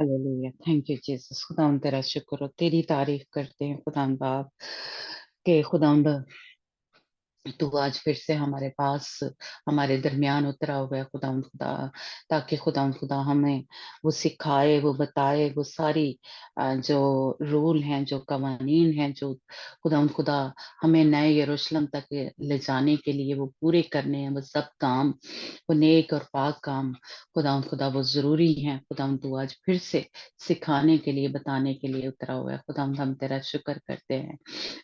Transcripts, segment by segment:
Hallelujah, thank you Jesus. खुदावंद तेरा शुक्र हो, तेरी तारीफ करते हैं खुदावंद बाप के खुदावंद। तू आज फिर से हमारे पास हमारे दरमियान उतरा हुआ है खुदावंद खुदा, ताकि खुदावंद खुदा हमें वो सिखाए, वो बताए, वो सारी जो रूल हैं, जो कवानीन हैं, जो खुदावंद खुदा हमें नए यरूशलेम तक ले जाने के लिए वो पूरे करने हैं, वो सब काम, वो नेक और पाक काम खुदावंद खुदा वो जरूरी हैं। खुदावंद तू आज फिर से सिखाने के लिए, बताने के लिए उतरा हुआ है खुदावंद। हम तेरा शुक्र करते हैं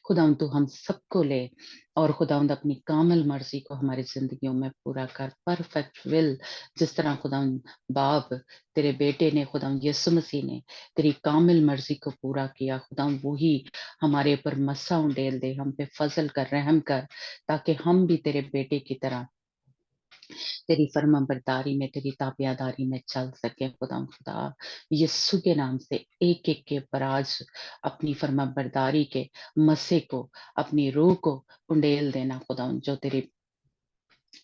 खुदावंद, तू हम सबको ले और खुदावंद अपनी कामिल मर्जी को हमारी जिंदगियों में पूरा कर, परफेक्ट विल। जिस तरह खुदावंद बाप तेरे बेटे ने, खुदावंद यीशु मसीह ने तेरी कामिल मर्जी को पूरा किया, खुदावंद वही हमारे ऊपर मस्सा उंडेल दे, हम पे फजल कर, रहम कर, ताकि हम भी तेरे बेटे की तरह तेरी फर्माबरदारी में, तेरी ताबियादारी में चल सके खुदावंद खुदा। यीशु के नाम से एक एक के ऊपर आज अपनी फर्माबरदारी के मस्से को, अपनी रूह को उंडेल देना खुदावंद, जो तेरे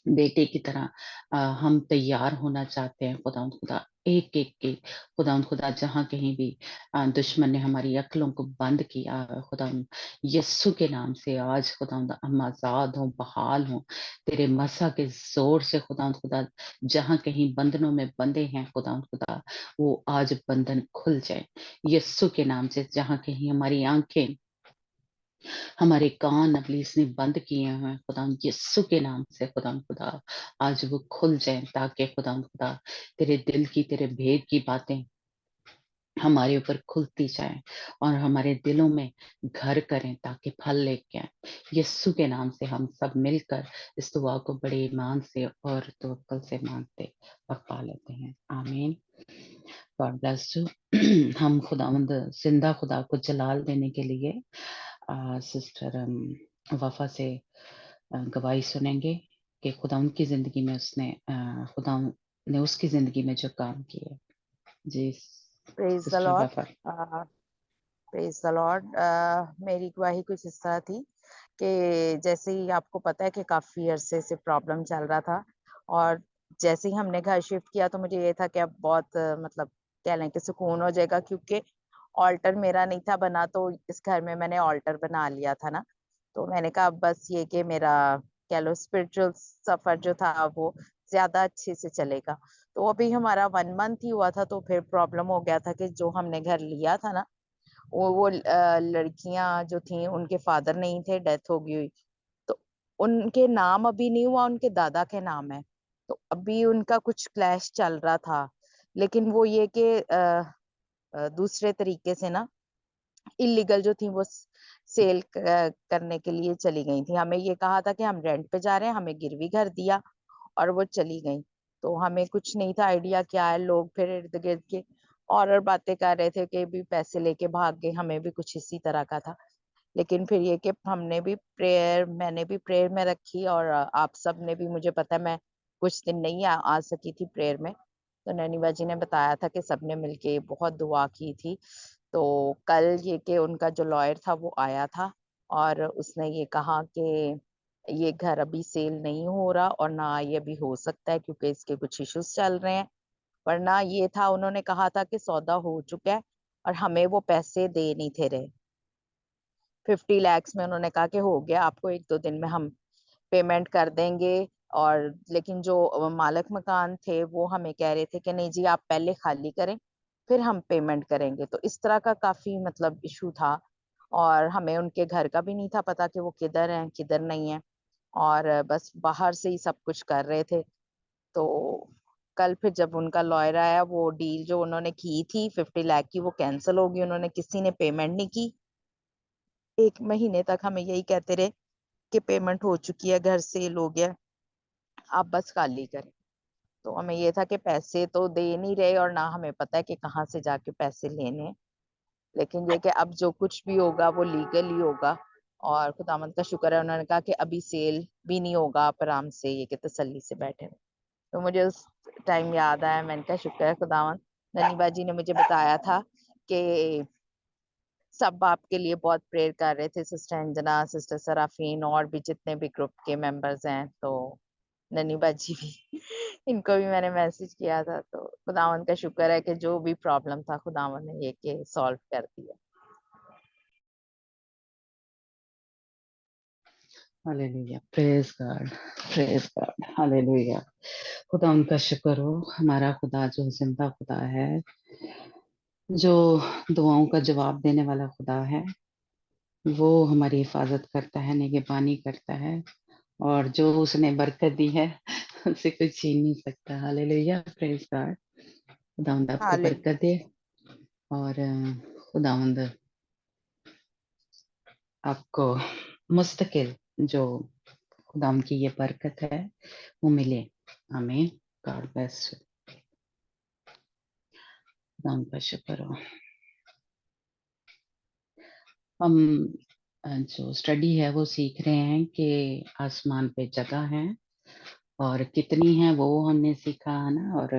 बेटे की तरह हम तैयार होना चाहते हैं खुदावंद खुदा। एक एक के खुदावंद खुदा, जहाँ कहीं भी दुश्मन ने हमारी अक्लों को बंद किया है खुदावंद, यस्सु के नाम से आज खुदावंद हम आजाद हों, बहाल हों तेरे मसा के जोर से खुदावंद खुदा। जहाँ कहीं बंधनों में बंधे हैं खुदावंद खुदा, वो आज बंधन खुल जाए यस्सु के नाम से। जहाँ कहीं हमारी आंखें, हमारे कान अबलीस ने बंद किए हैं खुदा यीशु के नाम से, खुदा खुदा आज वो खुल जाएं, ताकि खुदा खुदा तेरे दिल की, तेरे भेद की बातें हमारे ऊपर खुलती जाएं और हमारे दिलों में घर करें, ताकि फल लेके आए। यीशु के नाम से हम सब मिलकर इस दुआ को बड़े ईमान से और तवक्कुल से मांगते और पा लेते हैं। आमीन। God bless you. हम खुदावंद जिंदा खुदा को जलाल देने के लिए सिस्टर वफा से गवाही सुनेंगे कि खुदा उनकी जिंदगी में उसने खुदा ने उसकी जिंदगी में जो काम किए। जी प्रेज द सिस्टर लॉर्ड। वफा। Praise the Lord. मेरी गवाही कुछ इस तरह थी कि जैसे ही आपको पता है कि काफी अरसे से प्रॉब्लम चल रहा था, और जैसे ही हमने घर शिफ्ट किया तो मुझे ये था कि अब बहुत मतलब कह लें कि सुकून हो जाएगा, क्योंकि ऑल्टर मेरा नहीं था बना, तो इस घर में मैंने ऑल्टर बना लिया था ना। तो मैंने कहा अब बस ये कि मेरा कह लो स्पिरिचुअल सफर जो था वो ज्यादा अच्छे से चलेगा। तो अभी हमारा 1 मंथ ही हुआ था, तो फिर प्रॉब्लम हो गया था कि जो हमने घर लिया था ना, वो लड़कियां जो थी उनके फादर नहीं थे, डेथ हो गई हुई। तो उनके नाम अभी नहीं हुआ, उनके दादा के नाम है। तो अभी उनका कुछ क्लैश चल रहा था, लेकिन वो ये कि दूसरे तरीके से ना, इलीगल जो थी वो सेल करने के लिए चली गई थी। हमें ये कहा था कि हम रेंट पे जा रहे हैं, हमें गिरवी घर दिया और वो चली गई। तो हमें कुछ नहीं था आइडिया क्या है, लोग फिर इर्द गिर्द के और बातें कर रहे थे कि भी पैसे लेके भाग गए, हमें भी कुछ इसी तरह का था। लेकिन फिर ये कि हमने भी प्रेयर, मैंने भी प्रेयर में रखी, और आप सब ने भी, मुझे पता है मैं कुछ दिन नहीं आ सकी थी प्रेयर में, तो नैनीबा जी ने बताया था कि सबने मिलके बहुत दुआ की थी। तो कल ये कि उनका जो लॉयर था वो आया था, और उसने ये कहा कि ये घर अभी सेल नहीं हो रहा, और ना ये अभी हो सकता है क्योंकि इसके कुछ इश्यूज चल रहे हैं। वरना ये था, उन्होंने कहा था कि सौदा हो चुका है और हमें वो पैसे दे नहीं थे रहे। 50 lakhs में उन्होंने कहा कि हो गया, आपको 1-2 दिन में हम पेमेंट कर देंगे। और लेकिन जो मालिक मकान थे वो हमें कह रहे थे कि नहीं जी, आप पहले खाली करें फिर हम पेमेंट करेंगे। तो इस तरह का काफी मतलब इशू था, और हमें उनके घर का भी नहीं था पता कि वो किधर हैं किधर नहीं है, और बस बाहर से ही सब कुछ कर रहे थे। तो कल फिर जब उनका लॉयर आया, वो डील जो उन्होंने की थी 50 लाख की वो कैंसिल हो गई, उन्होंने किसी ने पेमेंट नहीं की। 1 महीने तक हमें यही कहते रहे कि पेमेंट हो चुकी है, घर सेल हो गया, आप बस खाली करें। तो हमें ये था कि पैसे तो दे नहीं रहे, और ना हमें पता है कि कहाँ से जाके पैसे लेने हैं। लेकिन ये कि अब जो कुछ भी होगा वो लीगल ही होगा, और खुदावंद का शुक्र है, उन्होंने कहा कि अभी सेल भी नहीं होगा, आप आराम से ये कि तसल्ली से बैठे रहो। तो मुझे उस टाइम याद आया, मैंने कहा शुक्र है खुदावंद। ननीबा जी ने मुझे बताया था कि सब आपके लिए बहुत प्रेयर कर रहे थे, सिस्टर अंजना, सिस्टर सराफीन, और भी जितने भी ग्रुप के मेंबर्स हैं। तो नन्ही बाजी भी इनको भी मैंने मैसेज किया था, तो खुदावंद का शुक्र है कि जो भी प्रॉब्लम था खुदावंद ने ये के सॉल्व कर दिया। Hallelujah, praise God, praise God, hallelujah. खुदा उनका शुक्र हो, हमारा खुदा जो जिंदा खुदा है, जो दुआओं का जवाब देने वाला खुदा है, वो हमारी हिफाजत करता है, निगहबानी करता है, और जो उसने बरकत दी है उसे कोई छीन नहीं सकता। Hallelujah, praise God. खुदावंद आपको हाले बरकत दे, और खुदावंद आपको मुस्तकिल जो खुदावंद की ये बरकत है वो मिले। आमीन। God bless you. खुदावंद का शुक्र हो। हम जो स्टडी है वो सीख रहे हैं कि आसमान पे जगह है और कितनी है वो हमने सीखा है ना, और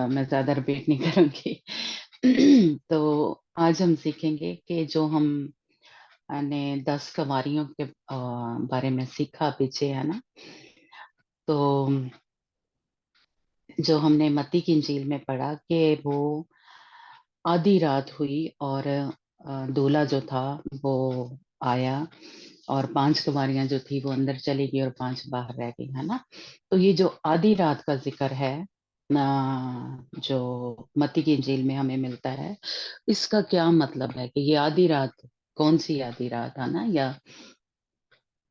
मैं ज्यादा रिपीट नहीं करूंगी। तो आज हम सीखेंगे कि जो हम ने 10 कंवारियों के बारे में सीखा पीछे है ना, तो जो हमने मत्ती की इंजील में पढ़ा कि वो आधी रात हुई और दूल्हा जो था वो आया, और 5 कुमारियां जो थी वो अंदर चली गई और 5 बाहर रह गई, है ना। तो ये जो आधी रात का जिक्र है जो मत्ती की इंजील में हमें मिलता है, इसका क्या मतलब है कि ये आधी रात कौन सी आधी रात है ना, या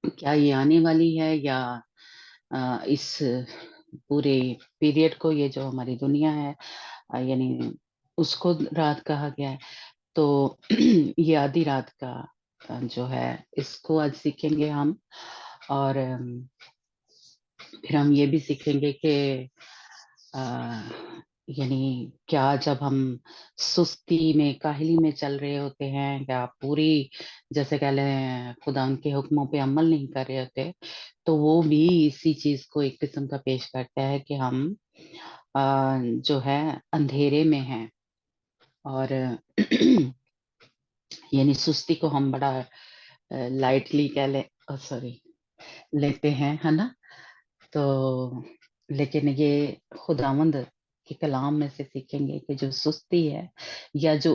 क्या ये आने वाली है, या इस पूरे पीरियड को, ये जो हमारी दुनिया है यानी उसको रात कहा गया है। तो ये आधी रात का जो है इसको आज सीखेंगे हम, और फिर हम ये भी सीखेंगे कि अ, यानी क्या जब हम सुस्ती में काहली में चल रहे होते हैं, या पूरी जैसे कह लें खुदा उनके हुक्मों पे अमल नहीं कर रहे होते, तो वो भी इसी चीज को एक किस्म का पेश करता है कि हम जो है अंधेरे में हैं, और यानी सुस्ती को हम बड़ा लाइटली कह ले, सॉरी, लेते हैं, है ना। तो लेकिन ये खुदावंद के कलाम में से सीखेंगे कि जो सुस्ती है, या जो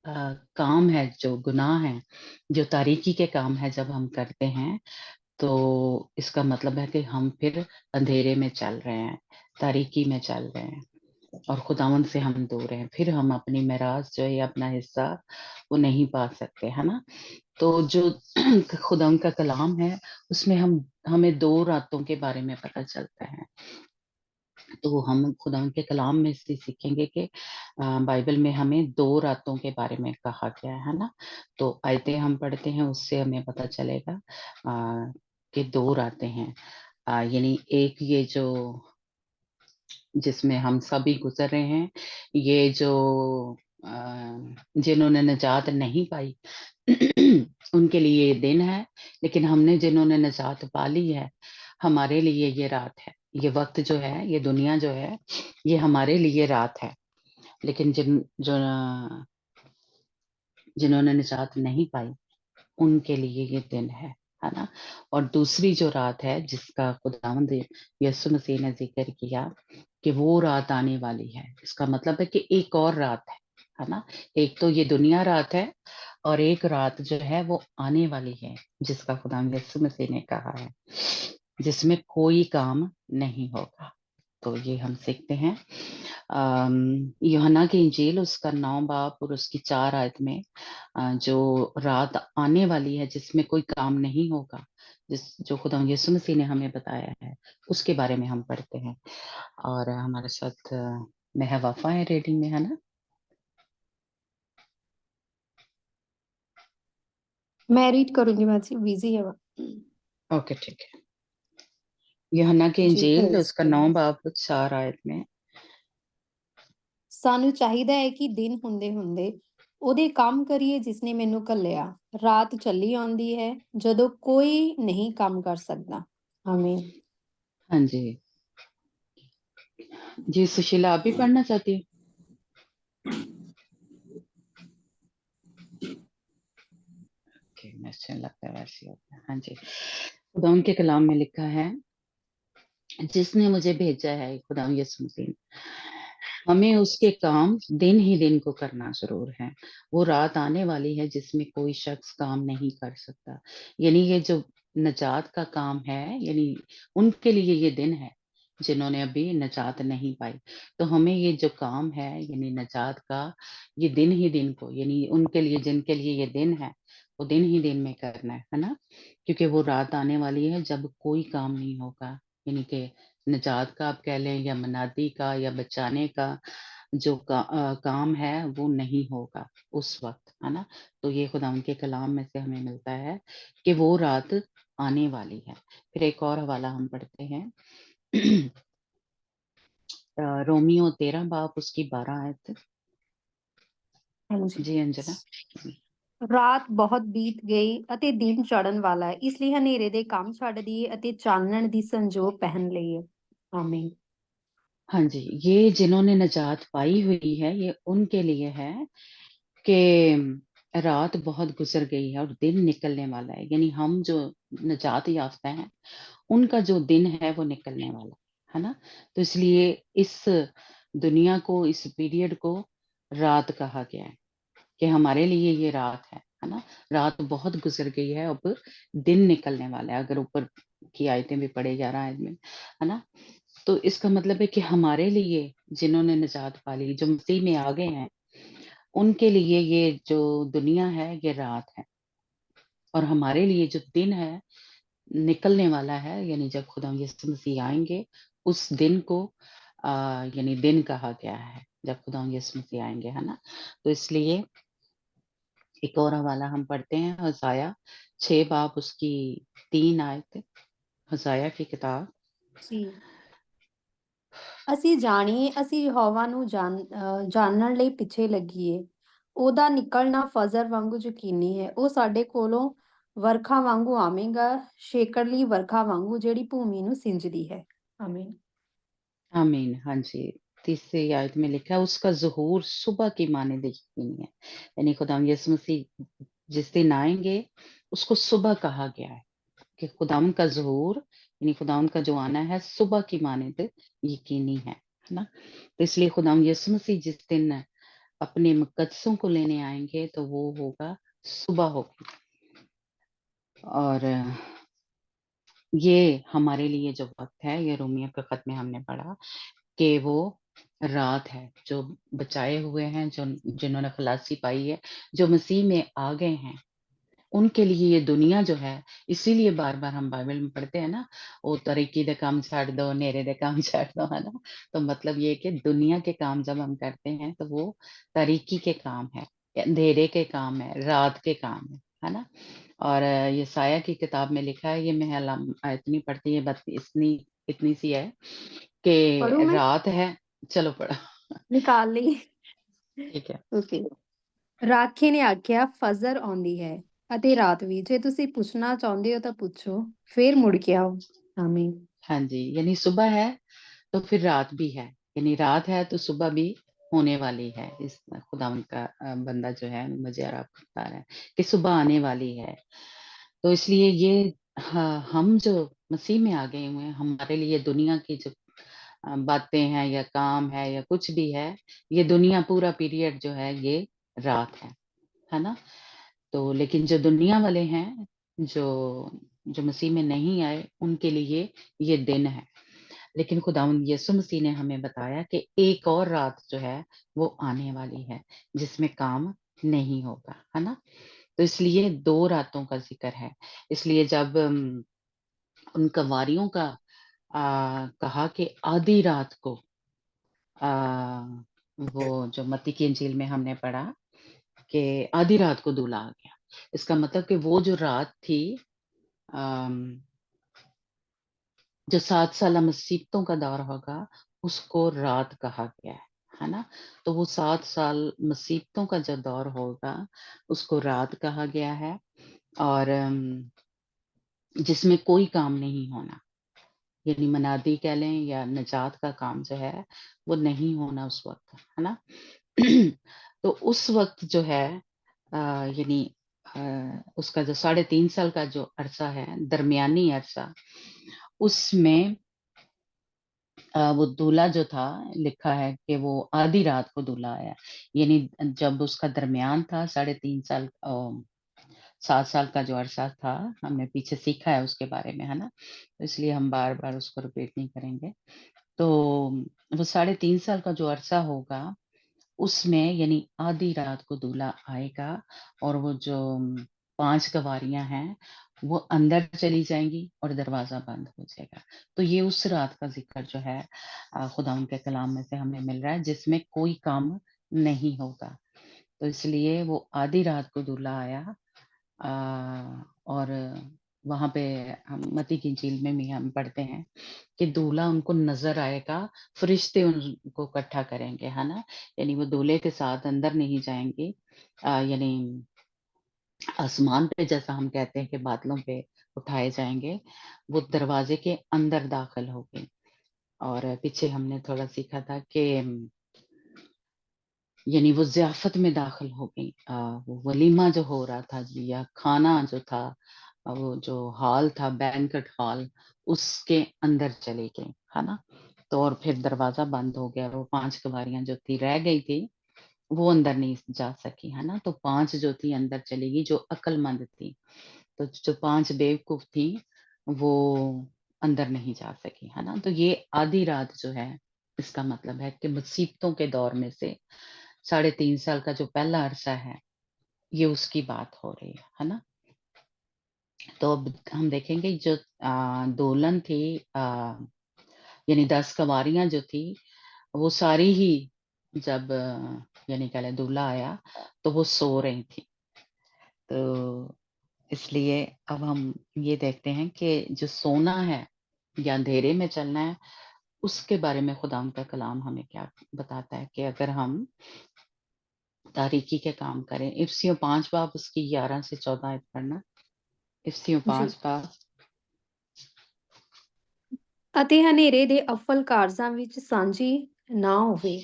काम है, जो गुनाह है, जो तारीकी के काम है जब हम करते हैं, तो इसका मतलब है कि हम फिर अंधेरे में चल रहे हैं, तारीकी में चल रहे हैं, और खुदावंद से हम दूर हैं, फिर हम अपनी मिरास जो है अपना हिस्सा वो नहीं पा सकते, है ना। तो जो खुदा का कलाम है उसमें हम हमें 2 रातों के बारे में पता चलता है। तो हम खुदा के कलाम में से सीखेंगे कि बाइबल में हमें 2 रातों के बारे में कहा गया है ना। तो आयतें हम पढ़ते हैं, उससे हमें पता चलेगा कि 2 रातें हैं। यानी एक ये जो जिसमें हम सभी गुजर रहे हैं, ये जो जिन्होंने निजात नहीं पाई उनके लिए ये दिन है, लेकिन हमने जिन्होंने निजात पा ली है, हमारे लिए ये रात है। ये वक्त जो है, ये दुनिया जो है, ये हमारे लिए रात है, लेकिन जिन्होंने निजात नहीं पाई उनके लिए ये दिन है ना। और दूसरी जो रात है जिसका खुदावंद यीशु मसीह ने जिक्र किया कि वो रात आने वाली है, इसका मतलब है कि एक और रात है ना। एक तो ये दुनिया रात है, और एक रात जो है वो आने वाली है जिसका खुदावंद यीशु मसीह ने कहा है, जिसमें कोई काम नहीं होगा। तो ये हम सीखते हैं यूहन्ना की इंजील उसका 9 बाब और उसकी 4 आयत में जो रात आने वाली है जिसमें कोई काम नहीं होगा, जिस जो खुदा यीशु मसीह ने हमें बताया है, उसके बारे में हम पढ़ते हैं। और हमारे साथ मेहा वफा है रीडिंग में, है ना। मैं रीड करूंगी, मैं बिजी है वो। ओके, ठीक है। यूहन्ना की जी इंजील प्रेज उसका 9 बाब 4 आयत में। ਸਾਨੂੰ ਚਾਹੀਦਾ ਹੈ ਕਿ ਦਿਨ ਹੁੰਦੇ ਹੁੰਦੇ ਉਹਦੇ ਕੰਮ ਕਰੀਏ ਜਿਸਨੇ ਮੈਨੂੰ ਘੱਲਿਆ। ਰਾਤ ਚੱਲੀ ਆਉਂਦੀ ਹੈ ਜਦੋਂ ਕੋਈ ਨਹੀਂ ਕੰਮ ਕਰ ਸਕਦਾ। ਆਮੀਨ। हाँ जी जी, सुशीला आप भी पढ़ना चाहती है? मुझे लगता है वैसे होता है। हाँ जी, खुदा उनके कलाम में लिखा है जिसने मुझे भेजा है, खुदा यीशु मसीह ने, हमें उसके काम दिन ही दिन को करना जरूर है। वो रात आने वाली है जिसमें कोई शख्स काम नहीं कर सकता। यानी ये जो नजात का काम है, यानी उनके लिए ये दिन है जिन्होंने अभी नजात नहीं पाई। तो हमें ये जो काम है यानी नजात का, ये दिन ही दिन को, यानी उनके लिए जिनके लिए ये दिन है, वो दिन ही दिन में करना है ना। क्योंकि वो रात आने वाली है जब कोई काम नहीं होगा, यानी कि निजात का आप कह लें या मनादी का या बचाने का जो काम है वो नहीं होगा उस वक्त, है ना। तो ये खुदा उनके कलाम में से हमें मिलता है कि वो रात आने वाली है। फिर एक और हवाला हम पढ़ते हैं रोमियो 13 बाब उसकी 12 आयत। ਹਾਂਜੀ। जी अंजना। ਰਾਤ ਬਹੁਤ ਬੀਤ ਗਈ ਅਤੇ ਦਿਨ ਚੜ੍ਹਨ ਵਾਲਾ ਹੈ, ਇਸ ਲਈ ਹਨੇਰੇ ਦੇ ਕੰਮ ਛੱਡ ਦਈਏ ਅਤੇ ਚਾਨਣ ਦੀ ਸੰਜੋਗ ਪਹਿਨ ਲਈਏ। ਆਮੀਨ। हाँ जी, ये जिन्होंने निजात पाई हुई है ये उनके लिए है कि रात बहुत गुजर गई है और दिन निकलने वाला है। यानी हम जो निजात याफ्ता हैं उनका जो दिन है वो निकलने वाला है ना। तो इसलिए इस दुनिया को, इस पीरियड को रात कहा गया है कि हमारे लिए ये रात है ना। रात बहुत गुजर गई है, अब दिन निकलने वाला है। अगर ऊपर की आयतें भी पढ़े 11 आयत में, है ना। तो इसका मतलब है कि हमारे लिए जिन्होंने निजात पा ली, जो मसीह में आ गए हैं, उनके लिए ये जो दुनिया है ये रात है, और हमारे लिए जो दिन है निकलने वाला है, यानी जब खुदा यीशु मसीह आएंगे उस दिन को यानी दिन कहा गया है, जब खुदा यीशु मसीह आएंगे, है ना। तो इसलिए एक और हवाला हम पढ़ते हैं, हसाया 6 बाब उसकी 3 आयत। हसाया की किताब। ਜੀ। ਅਸੀਂ ਜਾਣੀਏ, ਅਸੀਂ ਯਹੋਵਾ ਨੂੰ ਜਾਣਨ ਲਈ ਪਿੱਛੇ ਲੱਗੀਏ। ਉਹਦਾ ਨਿਕਲਣਾ ਫਜਰ ਵਾਂਗੂ ਯਕੀਨੀ ਹੈ। ਉਹ ਸਾਡੇ ਕੋਲੋਂ ਵਰਖਾ ਵਾਂਗੂ ਆਵੇਗਾ, ਸ਼ੇਕੜਲੀ ਵਰਖਾ ਵਾਂਗੂ ਜਿਹੜੀ ਭੂਮੀ ਨੂੰ ਸਿੰਜਦੀ ਹੈ। ਆਮੀਨ। आमीन। हाँ जी, तीसरी आयत में लिखा है उसका ज़हूर सुबह की मानिंद यकीनी है। यानी खुदा यीशु मसीह जिस दिन आएंगे उसको सुबह कहा गया है कि खुदाम का ज़हूर, यानी खुदाम का जो आना है सुबह की मानिंद यकीनी है ना। तो इसलिए खुदाम यीशु मसीह जिस दिन अपने मुकद्दसों को लेने आएंगे तो वो होगा, सुबह होगी। और ये हमारे लिए जो वक्त है, ये रोमियो के खत में हमने पढ़ा कि वो रात है। जो बचाए हुए हैं, जो जिन्होंने खलासी पाई है, जो मसीह में आ गए हैं, उनके लिए ये दुनिया जो है, इसीलिए बार बार हम बाइबल में पढ़ते हैं ना, वो तरीकी दे काम छाड़ दो, नेरे दे काम छाड़ दो, है ना। तो मतलब ये कि दुनिया के काम जब हम करते हैं तो वो तरीकी के काम है, अंधेरे के काम है, रात के काम है ना। और ये साया की किताब में लिखा है, ये मैं आयत नहीं पढ़ती है, बस इतनी सी है पढ़ूं कि मैं? रात है। चलो पढ़ो। ਨਿਕਾਲ ਲਈ। ठीक है। ਓਕੇ। ਰਾਖੇ ਨੇ ਆਖਿਆ, ਫਜਰ ਆਉਂਦੀ ਹੈ ਅਤੇ ਰਾਤ ਵੀ। ਜੇ ਤੁਸੀਂ ਪੁੱਛਣਾ ਚਾਹੁੰਦੇ ਹੋ ਤਾਂ ਪੁੱਛੋ, ਫਿਰ ਮੁੜ ਕੇ ਆਓ। ਆਮੀਨ। हाँ जी, यानी सुबह है तो फिर रात भी है, यानी रात है तो सुबह भी होने वाली है। इस खुदा उनका बंदा जो है मुझे और आपको बता रहा है कि सुबह आने वाली है। तो इसलिए ये हम जो मसीह में आ गए हुए हैं, हमारे लिए दुनिया की जो बातें हैं या काम है या कुछ भी है, ये दुनिया पूरा पीरियड जो है ये रात है ना। तो लेकिन जो दुनिया वाले हैं, जो जो मसीह में नहीं आए, उनके लिए ये दिन है। लेकिन खुदावंद यीशु मसीह ने हमें बताया कि एक और रात जो है वो आने वाली है जिसमें काम नहीं होगा, है ना। तो इसलिए 2 रातों का ज़िक्र है। इसलिए जब उन कँवारियों का कहा कि आधी रात को वो जो मत्ती की इंजील में हमने पढ़ा कि आधी रात को दूल्हा आ गया। इसका मतलब कि वो जो रात थी, अम, जो 7 साला मुसीबतों का दौर होगा, उसको रात कहा गया है ना? तो वो 7 साल मुसीबतों का जो दौर होगा, उसको रात कहा गया है। और जिसमें कोई काम नहीं होना, यानी मनादी कह लें या निजात का काम जो है, वो नहीं होना उस वक़्त, है ना? तो उस वक़्त जो है यानी उसका जो 3.5 साल का जो अरसा है, दरमियानी अरसा, उसमें वो दूल्हा जो था, लिखा है कि वो आधी रात को दूल्हा आया, यानी जब उसका दरमियान था 3.5 साल 7 साल का जो अरसा था, हमने पीछे सीखा है उसके बारे में, है ना? तो इसलिए हम बार-बार उसको रिपीट नहीं करेंगे। तो वो 3.5 साल का जो अरसा होगा, उसमें यानी आधी रात को दूल्हा आएगा और वो जो 5 गवारियाँ हैं, वो अंदर चली जाएँगी और दरवाज़ा बंद हो जाएगा। तो ये उस रात का ज़िक्र जो है खुदावंद के कलाम में से हमें मिल रहा है, जिसमें कोई काम नहीं होगा। तो इसलिए वो आधी रात को दूल्हा आया और वहाँ पे हम मत्ती की इंजील में भी हम पढ़ते हैं कि दूल्हा उनको नज़र आएगा, फरिश्ते उनको इकट्ठा करेंगे, है ना? यानी वो दूल्हे के साथ अंदर नहीं जाएँगे, यानी आसमान पे, जैसा हम कहते हैं कि बादलों पे उठाए जाएँगे, वो दरवाज़े के अंदर दाखिल होंगे। और पीछे हमने थोड़ा सीखा था कि यानी वो ज़ियाफ़त में दाखिल हो गई। वो वलीमा जो हो रहा था जी, या खाना जो था, वो जो हॉल था, बैंक्वेट हॉल, उसके अंदर चली गई, है ना? तो और फिर दरवाज़ा बंद हो गया, वो 5 कुँवारियाँ जो थी रह गई थी, वो अंदर नहीं जा सकी, है ना? तो 5 जो थी अंदर चली गई, जो अक्लमंद थी। तो जो 5 बेवकूफ़ थी, वो अंदर नहीं जा सकी, है ना? तो ये आधी रात जो है, इसका मतलब है कि मुसीबतों के दौर में से 3.5 साल का जो पहला अरसा है, ये उसकी बात हो रही है ना? तो अब हम देखेंगे जो दोलन थी, यानी 10 कवारियाँ जो थी, वो सारी ही जब यानी कह लें दूल्हा आया, तो वो सो रही थी। तो इसलिए अब हम ये देखते हैं कि जो सोना है या अंधेरे में चलना है, उसके बारे में खुदावंद का कलाम हमें क्या बताता है कि अगर हम तारीकी के काम करें। इफसियों 5 बाब उसकी 11 से 14 आयत पढ़ना। इफसियों जी। 5 बाब। ਅਤੇ ਹਨੇਰੇ ਦੇ ਅਫਲ ਕਾਰਜਾਂ ਵਿੱਚ ਸਾਂਝੀ ਨਾ ਹੋਵੇ,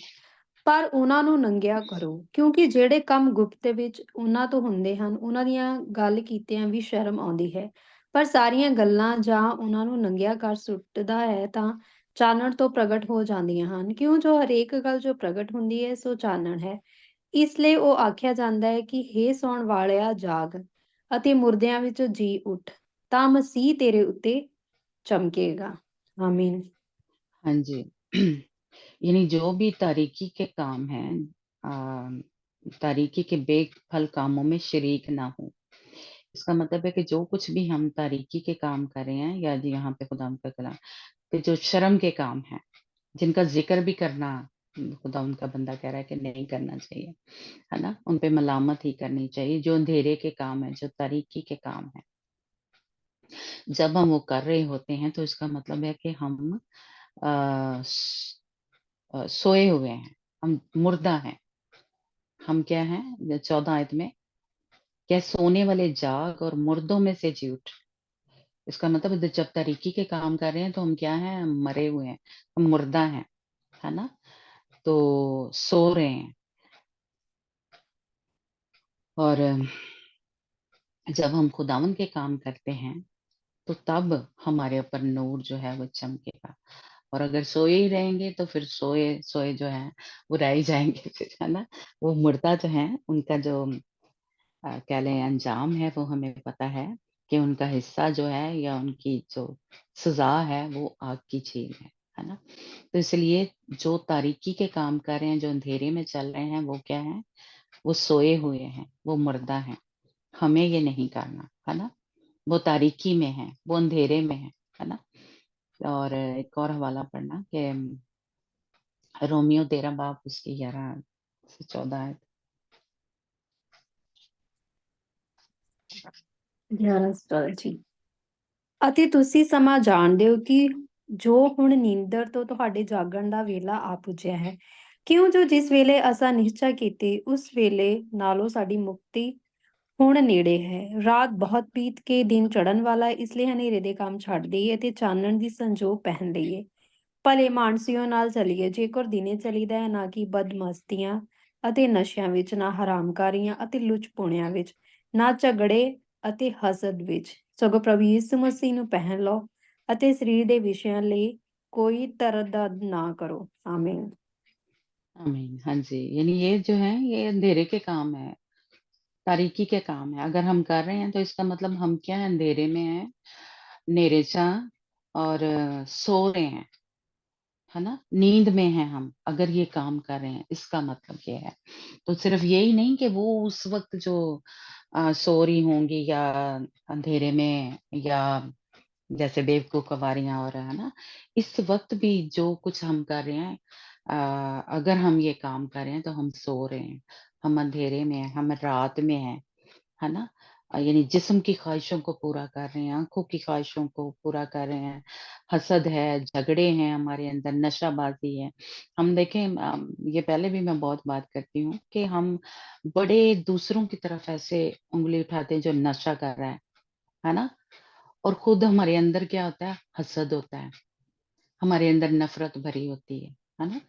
ਪਰ ਉਹਨਾਂ ਨੂੰ ਨੰਗਿਆ ਕਰੋ, ਕਿਉਂਕਿ ਜਿਹੜੇ ਕੰਮ ਗੁਪਤ ਵਿੱਚ ਉਹਨਾਂ ਤੋਂ ਹੁੰਦੇ ਹਨ, ਉਹਨਾਂ ਦੀਆਂ ਗੱਲ ਕੀਤਿਆਂ ਵੀ ਸ਼ਰਮ ਆਉਂਦੀ ਹੈ। ਪਰ ਸਾਰੀਆਂ ਗੱਲਾਂ ਜਾਂ ਉਹਨਾਂ ਨੂੰ ਨੰਗਿਆ ਕਰ ਸੁੱਟਦਾ ਹੈ ਤਾਂ ਚਾਨਣ ਤੋਂ ਪ੍ਰਗਟ ਹੋ ਜਾਂਦੀਆਂ ਹਨ, ਕਿਉਂ ਜੋ ਹਰੇਕ ਗੱਲ ਜੋ ਪ੍ਰਗਟ ਹੁੰਦੀ ਹੈ ਸੋ ਚਾਨਣ ਹੈ। ਇਸ ਲਈ ਉਹ ਆਖਿਆ ਜਾਂਦਾ ਹੈ ਕਿ ਹੇ ਸੌਣ ਵਾਲਿਆ ਜਾਗ ਅਤੇ ਮੁਰਦਿਆਂ ਵਿੱਚੋਂ ਜੀ ਉੱਠ, ਤਾਂ ਮਸੀਹ ਤੇਰੇ ਉੱਤੇ ਚਮਕੇਗਾ। आमीन। हाँ जी। यानी जो भी तारीकी के काम हैं, तारीकी के बेफल कामों में शरीक ना हो। इसका मतलब है कि जो कुछ भी हम तारीकी के काम कर रहे हैं, या जी यहाँ पे खुदा का कलाम कि जो शर्म के काम हैं, जिनका ज़िक्र भी करना खुदा उनका बंदा कह रहा है कि नहीं करना चाहिए, है ना? उन पे मलामत ही करनी चाहिए। जो अंधेरे के काम हैं, जो तारीकी के काम हैं, जब हम वो कर रहे होते हैं, तो इसका मतलब है कि हम सोए हुए हैं, हम मुर्दा हैं। हम क्या हैं? 14 आयत में, क्या सोने वाले जाग और मुर्दों में से जी उठ। इसका मतलब है जब तारीकी के काम कर रहे हैं, तो हम क्या हैं? हम मरे हुए हैं, हम मुर्दा हैं, है ना? तो सो रहे हैं। और जब हम खुदावंद के काम करते हैं, तो तब हमारे ऊपर नूर जो है वो चमकेगा। और अगर सोए ही रहेंगे, तो फिर सोए सोए जो है वो रह ही जाएंगे फिर, है ना? वो मुर्दा जो है, उनका जो कह लें अंजाम है, वो हमें पता है कि उनका हिस्सा जो है, या उनकी जो सजा है, वो आग की झील है ना? तो इसलिए जो तारीकी के काम कर रहे हैं, जो अंधेरे में चल रहे हैं, वो क्या है? वो सोए हुए हैं, वो मुर्दा हैं। हमें ये नहीं करना, है ना? वो तारीकी में है, वो अंधेरे में है ना? और एक और हवाला पढ़ना कि रोमियो 13 बाब उसकी 11 से 14 आयत। 11 ਸਟਾਰ ਜੀ। ਅਤੇ ਤੁਸੀਂ ਸਮਾਂ ਜਾਣਦੇ ਹੋ ਕਿ ਜੋ ਹੁਣ ਨੀਂਦਰ ਤੋਂ ਤੁਹਾਡੇ ਜਾਗਣ ਦਾ ਵੇਲਾ ਆ ਪੁੱਜਿਆ ਹੈ, ਕਿਉਂ ਜੋ ਜਿਸ ਵੇਲੇ ਅਸਾਂ ਨਿਸ਼ਚਾ ਕੀਤੀ ਉਸ ਵੇਲੇ ਨਾਲੋਂ ਸਾਡੀ ਮੁਕਤੀ ਹੁਣ ਨੇੜੇ ਹੈ। ਰਾਤ ਬਹੁਤ ਬੀਤ ਕੇ ਦਿਨ ਚੜ੍ਹਨ ਵਾਲਾ ਹੈ, ਇਸ ਲਈ ਹਨੇਰੇ ਦੇ ਕੰਮ ਛੱਡ ਦੇਈਏ ਅਤੇ ਚਾਨਣ ਦੀ ਸੰਜੋਗ ਪਹਿਨ ਲਈਏ। ਭਲੇ ਮਾਨਸੀਆਂ ਨਾਲ ਚੱਲੀਏ, ਜੇਕਰ ਦਿਨੇ ਚੱਲੀਦਾ ਹੈ, ਨਾ ਕਿ ਬਦਮਸਤੀਆਂ ਅਤੇ ਨਸ਼ਿਆਂ ਵਿੱਚ, ਨਾ ਹਰਾਮਕਾਰੀਆਂ ਅਤੇ ਲੁੱਚ-ਪੁਣਿਆਂ ਵਿੱਚ, ਨਾ ਝਗੜੇ ਅਤੇ ਹਸਦ ਵਿੱਚ, ਸਗੋਂ ਪ੍ਰਭੂ ਯਿਸੂ ਮਸੀਹ ਨੂੰ ਪਹਿਨ ਲਓ ਅਤੇ ਸਰੀਰ ਦੇ ਵਿਸ਼ਿਆਂ ਲਈ कोई तरद्दद ना करो। आमीन। आमीन। हाँ जी, यानी ये जो है ये अंधेरे के काम है, तारीकी के काम है। अगर हम कर रहे हैं तो इसका मतलब हम क्या है, अंधेरे में हैं, नेरेचा और सो रहे हैं, है ना, नींद में हैं हम। अगर ये काम कर रहे हैं इसका मतलब ये है। तो सिर्फ यही नहीं कि वो उस वक्त जो सो रही होंगी या अंधेरे में या जैसे बेवकूफ कवारियां हो रहा है ना, इस वक्त भी जो कुछ हम कर रहे हैं, अगर हम ये काम कर रहे हैं तो हम सो रहे हैं, हम अंधेरे में हैं, हम रात में हैं, है ना। यानी जिस्म की ख्वाहिशों को पूरा कर रहे हैं, आंखों की ख्वाहिशों को पूरा कर रहे हैं, हसद है, झगड़े हैं हमारे अंदर, नशाबाजी है। हम देखें, ये पहले भी मैं बहुत बात करती हूँ कि हम बड़े दूसरों की तरफ ऐसे उंगली उठाते हैं जो नशा कर रहा है ना, और खुद हमारे अंदर क्या होता है, हसद होता है, हमारे अंदर नफरत भरी होती है ना।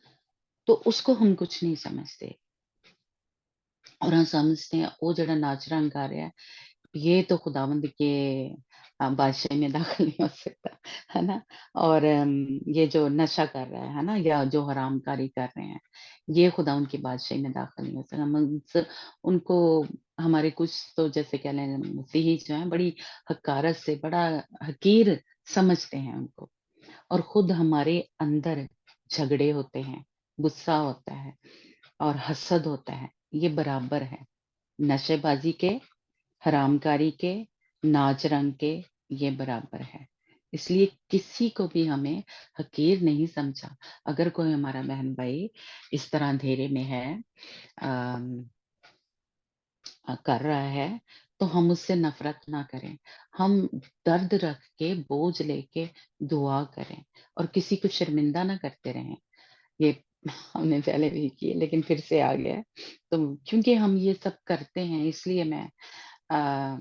तो उसको हम कुछ नहीं समझते, और हम समझते हैं वो जड़ा नाच रंग गा रहा है ये तो खुदावंद के बादशाही में दाखिल नहीं हो सकता, है ना। और ये जो नशा कर रहा है ना, या जो हरामकारी कर रहे हैं, ये खुदावंद की बादशाही में दाखिल नहीं हो सकता। हम उनको, हमारे कुछ तो जैसे कह लें मसीही जो है, बड़ी हकारत से, बड़ा हकीर समझते हैं उनको, और खुद हमारे अंदर झगड़े होते हैं, गुस्सा होता है और हसद होता है, ये बराबर है नशेबाजी के, हरामकारी के, नाच रंग के, ये बराबर है। इसलिए किसी को भी हमें हकीर नहीं समझा। अगर कोई हमारा बहन भाई इस तरह अंधेरे में है, अम, कर रहा है, तो हम उससे नफरत ना करें, हम दर्द रख के, बोझ लेके दुआ करें, और किसी को शर्मिंदा ना करते रहें। ये हमने पहले भी की है, लेकिन फिर से आ गया है। तो क्योंकि हम ये सब करते हैं, इसलिए मैं अ,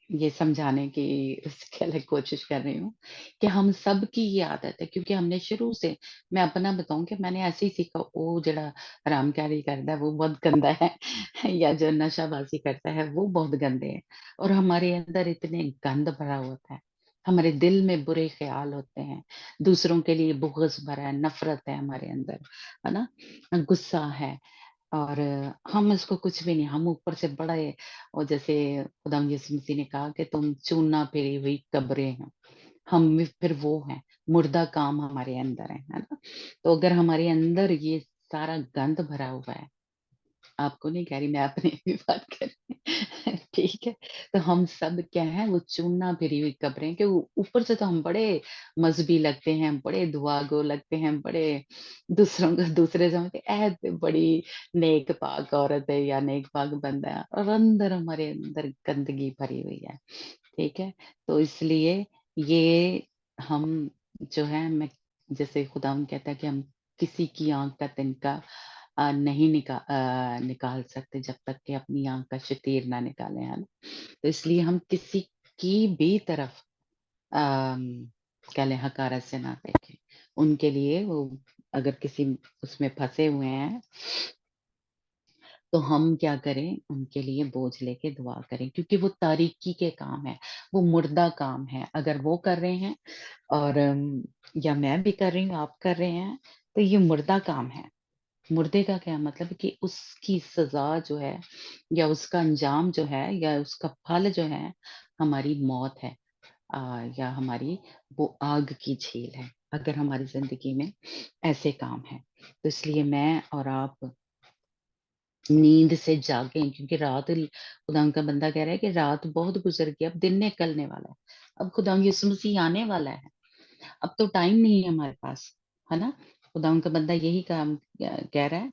ये समझाने की उसके लिए कोशिश कर रही हूँ कि हम सब की ये आदत है, क्योंकि हमने शुरू से, मैं अपना बताऊं कि मैंने ऐसे ही सीखा, वो जड़ा हरामकारी करता है वो बहुत गंदा है या जो नशाबाजी करता है वो बहुत गंदे हैं, और हमारे अंदर इतने गंद भरा होता है, हमारे दिल में बुरे ख्याल होते हैं, दूसरों के लिए बुग़्ज़ भरा है, नफरत है हमारे अंदर, है ना, गुस्सा है, और हम इसको कुछ भी नहीं, हम ऊपर से बड़े, और जैसे खुदा यीशु मसीह ने कहा कि तुम चूना फिरी हुई कब्रें हैं, हम भी फिर वो हैं, मुर्दा काम हमारे अंदर है ना। तो अगर हमारे अंदर ये सारा गंद भरा हुआ है, आपको नहीं कह रही मैं, अपनी भी बात कर रही ठीक है, तो हम सब क्या है, वो चूना फिरी हुई कब्रें के ऊपर से तो हम बड़े मजहबी लगते हैं, बड़े दुआ गो लगते हैं, बड़े दूसरों को दूसरे समझते बड़ी नेक पाक औरत है या नेक पाक बंदा है, और अंदर हमारे अंदर गंदगी भरी हुई है। ठीक है, तो इसलिए ये हम जो है, मैं जैसे खुदा कहता है कि हम किसी की आंख का तिनका नहीं निकाल सकते जब तक कि अपनी आंख का शतीर ना निकालें, है ना। तो इसलिए हम किसी की भी तरफ अम, कह लें हकारत से ना देखें, उनके लिए वो अगर किसी उसमें फंसे हुए हैं, तो हम क्या करें, उनके लिए बोझ लेके दुआ करें, क्योंकि वो तारीकी के काम है, वो मुर्दा काम है। अगर वो कर रहे हैं और या मैं भी कर रही हूँ, आप कर रहे हैं, तो ये मुर्दा काम है। मुर्दे का क्या मतलब कि उसकी सजा जो है, या उसका अंजाम जो है, या उसका फल जो है, हमारी मौत है, या हमारी वो आग की झील है, अगर हमारी जिंदगी में ऐसे काम है। तो इसलिए मैं और आप नींद से जागें, क्योंकि रात, खुदा का बंदा कह रहा है कि रात बहुत गुजर गई, अब दिन निकलने वाला है, अब खुदा यीशु मसीह आने वाला है, अब तो टाइम नहीं है हमारे पास, है ना। खुदा का बंदा यही काम कह रहा है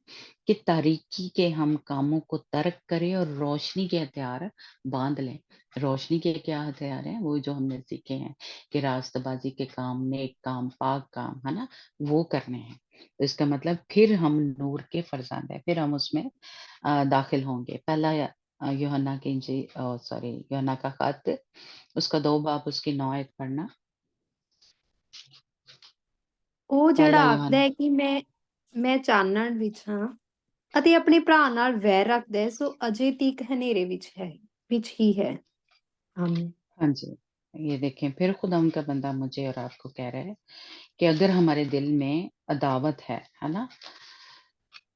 कि तारीकी के हम कामों को तर्क करें और रोशनी के हथियार बांध लें। रोशनी के क्या हथियार हैं, वो जो हमने सीखे हैं कि रास्तबाजी के काम, नेक काम, पाक काम, है ना, वो करने हैं। तो इसका मतलब फिर हम नूर के फरजंद हैं, फिर हम उसमें दाखिल होंगे। पहला यूहन्ना की इंजील, सॉरी, यूहन्ना का खत, उसका 2 बाब उसकी 9 आयत पढ़ना। ਉਹ ਜਿਹੜਾ पहला ਆਖਦਾ यूहन्ना, ਹੈ ਕਿ ਮੈਂ ਚਾਨਣ ਵਿੱਚ ਹਾਂ ਅਤੇ ਆਪਣੇ ਭਰਾ ਨਾਲ ਵੈਰ ਰੱਖਦਾ ਹੈ, ਸੋ ਅਜੇ ਤੀਕ ਹਨੇਰੇ ਵਿੱਚ ਹੀ ਹੈ। ਆਮੀਨ। हाँ जी, ये देखें, फिर खुदा उनका बंदा मुझे और आपको कह रहा है کہ اگر ہمارے دل میں عداوت ہے نا،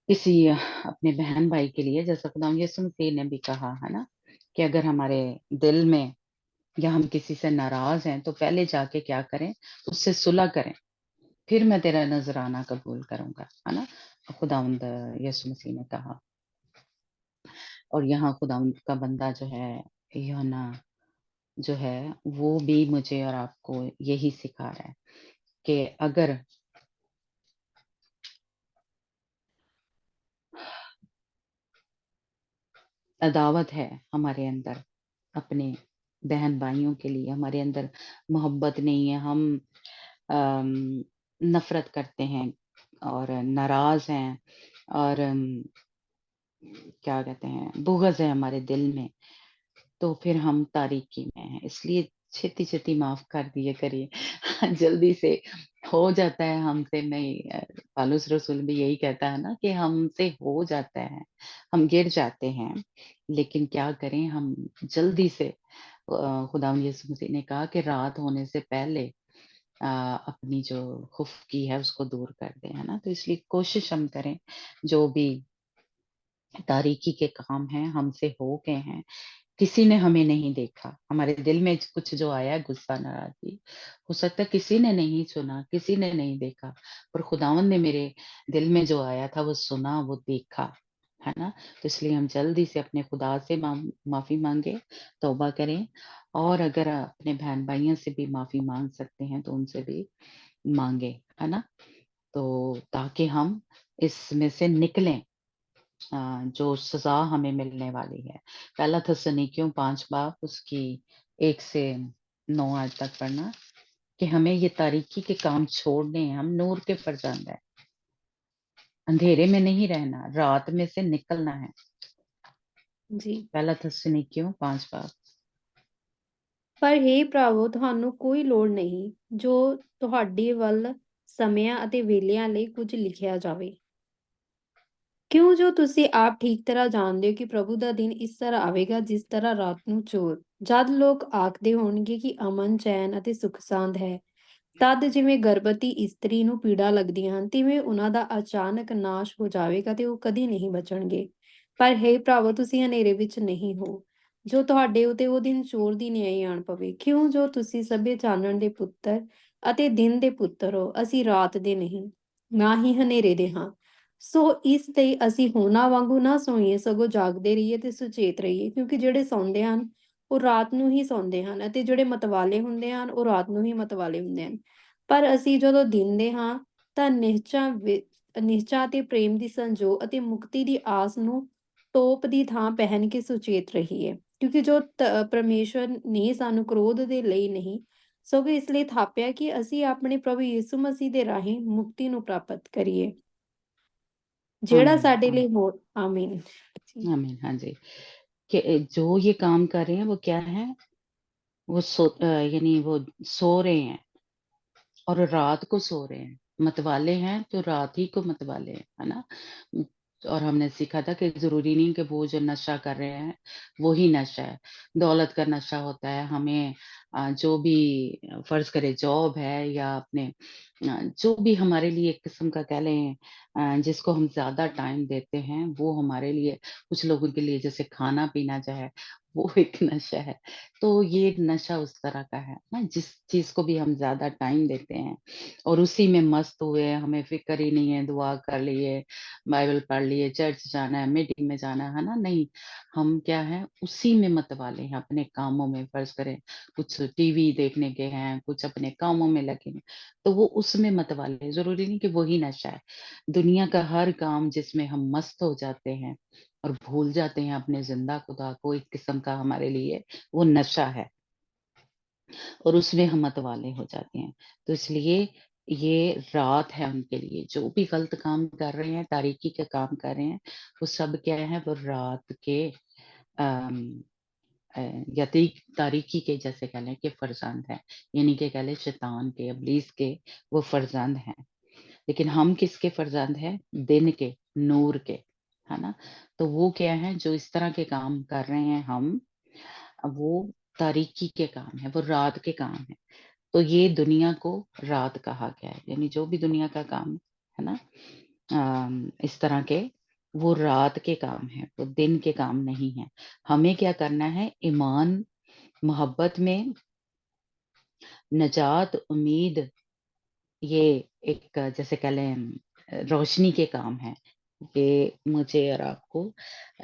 کسی اپنے بہن بھائی کے لیے، جیسا خدا یسوع مسیح نے بھی کہا ہے نا، کہ اگر ہمارے دل میں یا ہم کسی سے ناراض ہیں تو پہلے جا کے کیا کریں، اس سے صلح کریں، پھر میں تیرا نذرانہ قبول کروں گا، ہے نا، خداوند یسوع مسیح نے کہا۔ اور یہاں خداوند کا بندہ جو ہے یوحنا جو ہے وہ بھی مجھے اور آپ کو یہی سکھا رہا ہے کہ اگر عداوت ہے ہمارے اندر اپنے بہن بھائیوں کے لیے، ہمارے اندر محبت نہیں ہے، ہم نفرت کرتے ہیں اور ناراض ہیں اور کیا کہتے ہیں بغض ہے ہمارے دل میں، تو پھر ہم تاریکی میں ہیں۔ اس لیے چھتی چھتی معاف کر دیے کریے جلدی سے ہو جاتا ہے ہم سے نہیں، پالوس رسول بھی یہی کہتا ہے نا کہ ہم سے ہو جاتا ہے، ہم گر جاتے ہیں، لیکن کیا کریں ہم جلدی سے خدا یسوع مسیح نے کہا کہ رات ہونے سے پہلے اپنی جو خفگی ہے اس کو دور کر دیں، ہے نا، تو اس لیے کوشش ہم کریں جو بھی تاریکی کے کام ہیں ہم سے ہو گئے ہیں، کسی نے ہمیں نہیں دیکھا، ہمارے دل میں کچھ جو آیا ہے غصہ ناراضگی، ہو سکتا ہے کسی نے نہیں سنا، کسی نے نہیں دیکھا، پر خداوند نے میرے دل میں جو آیا تھا وہ سنا، وہ دیکھا، ہے نا، تو اس لیے ہم جلدی سے اپنے خدا سے معافی مانگے، توبہ کریں، اور اگر اپنے بہن بھائیوں سے بھی معافی مانگ سکتے ہیں تو ان سے بھی مانگے، ہے نا، تو تاکہ ہم اس میں سے نکلیں، جو سزا ہمیں ملنے والی ہے۔ پہلا تھسلنیکیوں 5 باب اس کی 1 سے 9 آیت تک پڑھنا، کہ ہمیں یہ تاریکی کے کام چھوڑنے ہیں، ہم نور کے فرزند ہیں، اندھیرے میں نہیں رہنا، رات میں سے نکلنا ہے۔ ਜੀ। پہلا تھسلنیکیوں 5 باب۔ ਪਰ ਹੇ ਭਰਾਵੋ, ਤੁਹਾਨੂੰ ਕੋਈ ਲੋੜ ਨਹੀਂ ਜੋ ਤੁਹਾਡੇ ਵੱਲ ਸਮਿਆਂ ਅਤੇ ਵੇਲਿਆਂ ਲਈ ਕੁਝ ਲਿਖਿਆ ਜਾਵੇ, ਕਿਉਂ ਜੋ ਤੁਸੀਂ ਆਪ ਠੀਕ ਤਰ੍ਹਾਂ ਜਾਣਦੇ ਹੋ ਕਿ ਪ੍ਰਭੂ ਦਾ ਦਿਨ ਇਸ ਤਰ੍ਹਾਂ ਆਵੇਗਾ ਜਿਸ ਤਰ੍ਹਾਂ ਰਾਤ ਨੂੰ ਚੋਰ। ਜਦ ਲੋਕ ਆਖਦੇ ਹੋਣਗੇ ਕਿ ਅਮਨ, ਚੈਨ ਅਤੇ ਸੁਖ ਸਾਂਦ ਹੈ, ਤਦ ਜਿਵੇਂ ਗਰਭਵਤੀ ਇਸਤਰੀ ਨੂੰ ਪੀੜਾ ਲੱਗਦੀਆਂ ਹਨ, ਤਿਵੇਂ ਉਹਨਾਂ ਦਾ ਅਚਾਨਕ ਨਾਸ਼ ਹੋ ਜਾਵੇਗਾ ਤੇ ਉਹ ਕਦੀ ਨਹੀਂ ਬਚਣਗੇ। ਪਰ ਹੇ ਭਰਾਵੋ, ਤੁਸੀਂ ਹਨੇਰੇ ਵਿੱਚ ਨਹੀਂ ਹੋ, ਜੋ ਤੁਹਾਡੇ ਉਤੇ ਉਹ ਦਿਨ ਚੋਰ ਦੀ ਨਿਆਈ ਆਣ ਪਵੇ। ਕਿਉਂ ਜੋ ਤੁਸੀਂ ਸਭੇ ਚਾਨਣ ਦੇ ਪੁੱਤਰ ਅਤੇ ਦਿਨ ਦੇ ਪੁੱਤਰ ਹੋ, ਅਸੀਂ ਰਾਤ ਦੇ ਨਹੀਂ, ਨਾ ਹੀ ਹਨੇਰੇ ਦੇ ਹਾਂ। ਸੋ ਇਸ ਲਈ ਅਸੀਂ ਹੋਰਨਾਂ ਵਾਂਗੂ ਨਾ ਸੋਈਏ, ਸਗੋਂ ਜਾਗਦੇ ਰਹੀਏ ਤੇ ਸੁਚੇਤ ਰਹੀਏ, ਕਿਉਂਕਿ ਜਿਹੜੇ ਸੌਂਦੇ ਹਨ ਉਹ ਰਾਤ ਨੂੰ ਹੀ ਸੌਂਦੇ ਹਨ, ਅਤੇ ਜਿਹੜੇ ਮਤਵਾਲੇ ਹੁੰਦੇ ਹਨ ਉਹ ਰਾਤ ਨੂੰ ਹੀ ਮਤਵਾਲੇ ਹੁੰਦੇ ਹਨ। ਪਰ ਅਸੀਂ ਜਦੋਂ ਦਿਨ ਦੇ ਹਾਂ ਤਾਂ ਨਿਸ਼ਚਾ ਅਤੇ ਪ੍ਰੇਮ ਦੀ ਸੰਜੋ ਅਤੇ ਮੁਕਤੀ ਦੀ ਆਸ ਨੂੰ ਟੋਪ ਦੀ ਥਾਂ ਪਹਿਨ ਕੇ ਸੁਚੇਤ ਰਹੀਏ, ਕਿਉਂਕਿ ਜੋ ਪਰਮੇਸ਼ਵਰ ਨੇ ਸਾਨੂੰ ਕ੍ਰੋਧ ਦੇ ਲਈ ਨਹੀਂ, ਸਗੋਂ ਇਸ ਲਈ ਥਾਪਿਆ ਕਿ ਅਸੀਂ ਆਪਣੇ ਪ੍ਰਭੂ ਯਿਸੂ ਮਸੀਹ ਦੇ ਰਾਹੀਂ ਮੁਕਤੀ ਨੂੰ ਪ੍ਰਾਪਤ ਕਰੀਏ, ਜਿਹੜਾ آمین ਸਾਡੇ ਲਈ ਹੋਰ। ਆਮੀਨ ਜੀ। آمین۔ ہاں جی، کہ جو یہ کام کر رہے ہیں وہ کیا ہے، وہ یعنی وہ سو رہے ہیں اور رات کو سو رہے ہیں، متوالے ہیں تو رات ہی کو متوالے ہیں، ہے نا، اور ہم نے سیکھا تھا کہ ضروری نہیں کہ وہ جو نشہ کر رہے ہیں وہی نشہ ہے، دولت کا نشہ ہوتا ہے، ہمیں جو بھی فرض کرے جاب ہے یا اپنے جو بھی ہمارے لیے ایک قسم کا کہہ لیں جس کو ہم زیادہ ٹائم دیتے ہیں، وہ ہمارے لیے کچھ لوگوں کے لیے جیسے کھانا پینا جو ہے وہ ایک نشہ ہے، تو یہ نشہ اس طرح کا ہے نا، جس چیز کو بھی ہم زیادہ ٹائم دیتے ہیں اور اسی میں مست ہوئے، ہمیں فکر ہی نہیں ہے، دعا کر لیے، بائبل پڑھ لیے، چرچ جانا ہے، میٹنگ میں جانا ہے نا، نہیں، ہم کیا ہے اسی میں متوالے ہیں، اپنے کاموں میں فرض کریں کچھ ٹی وی دیکھنے کے ہیں، کچھ اپنے کاموں میں لگے ہیں، تو وہ اس میں متوالے ہیں، ضروری نہیں کہ وہی نشہ ہے، دنیا کا ہر کام جس میں ہم مست ہو جاتے ہیں اور بھول جاتے ہیں اپنے زندہ خدا کو، ایک قسم کا ہمارے لیے وہ نشہ ہے اور اس میں ہم متوالے ہو جاتے ہیں، تو اس لیے یہ رات ہے ان کے لیے، جو بھی غلط کام کر رہے ہیں، تاریکی کے کام کر رہے ہیں، وہ سب کیا ہے، وہ رات کے یا تاریکی کے جیسے کہہ لیں کہ فرزند ہیں، یعنی کہ کہہ لیں شیطان کے، ابلیس کے وہ فرزند ہیں، لیکن ہم کس کے فرزند ہیں، دن کے، نور کے، ہے نا، تو وہ کیا ہے جو اس طرح کے کام کر رہے ہیں ہم، وہ تاریکی کے کام ہے، وہ رات کے کام ہے، تو یہ دنیا کو رات کہا گیا ہے، یعنی جو بھی دنیا کا کام ہے نا اس طرح کے، وہ رات کے کام ہیں، وہ دن کے کام نہیں ہیں۔ ہمیں کیا کرنا ہے؟ ایمان، محبت میں نجات، امید، یہ ایک جیسے کہہ لیں روشنی کے کام ہیں، یہ مجھے اور آپ کو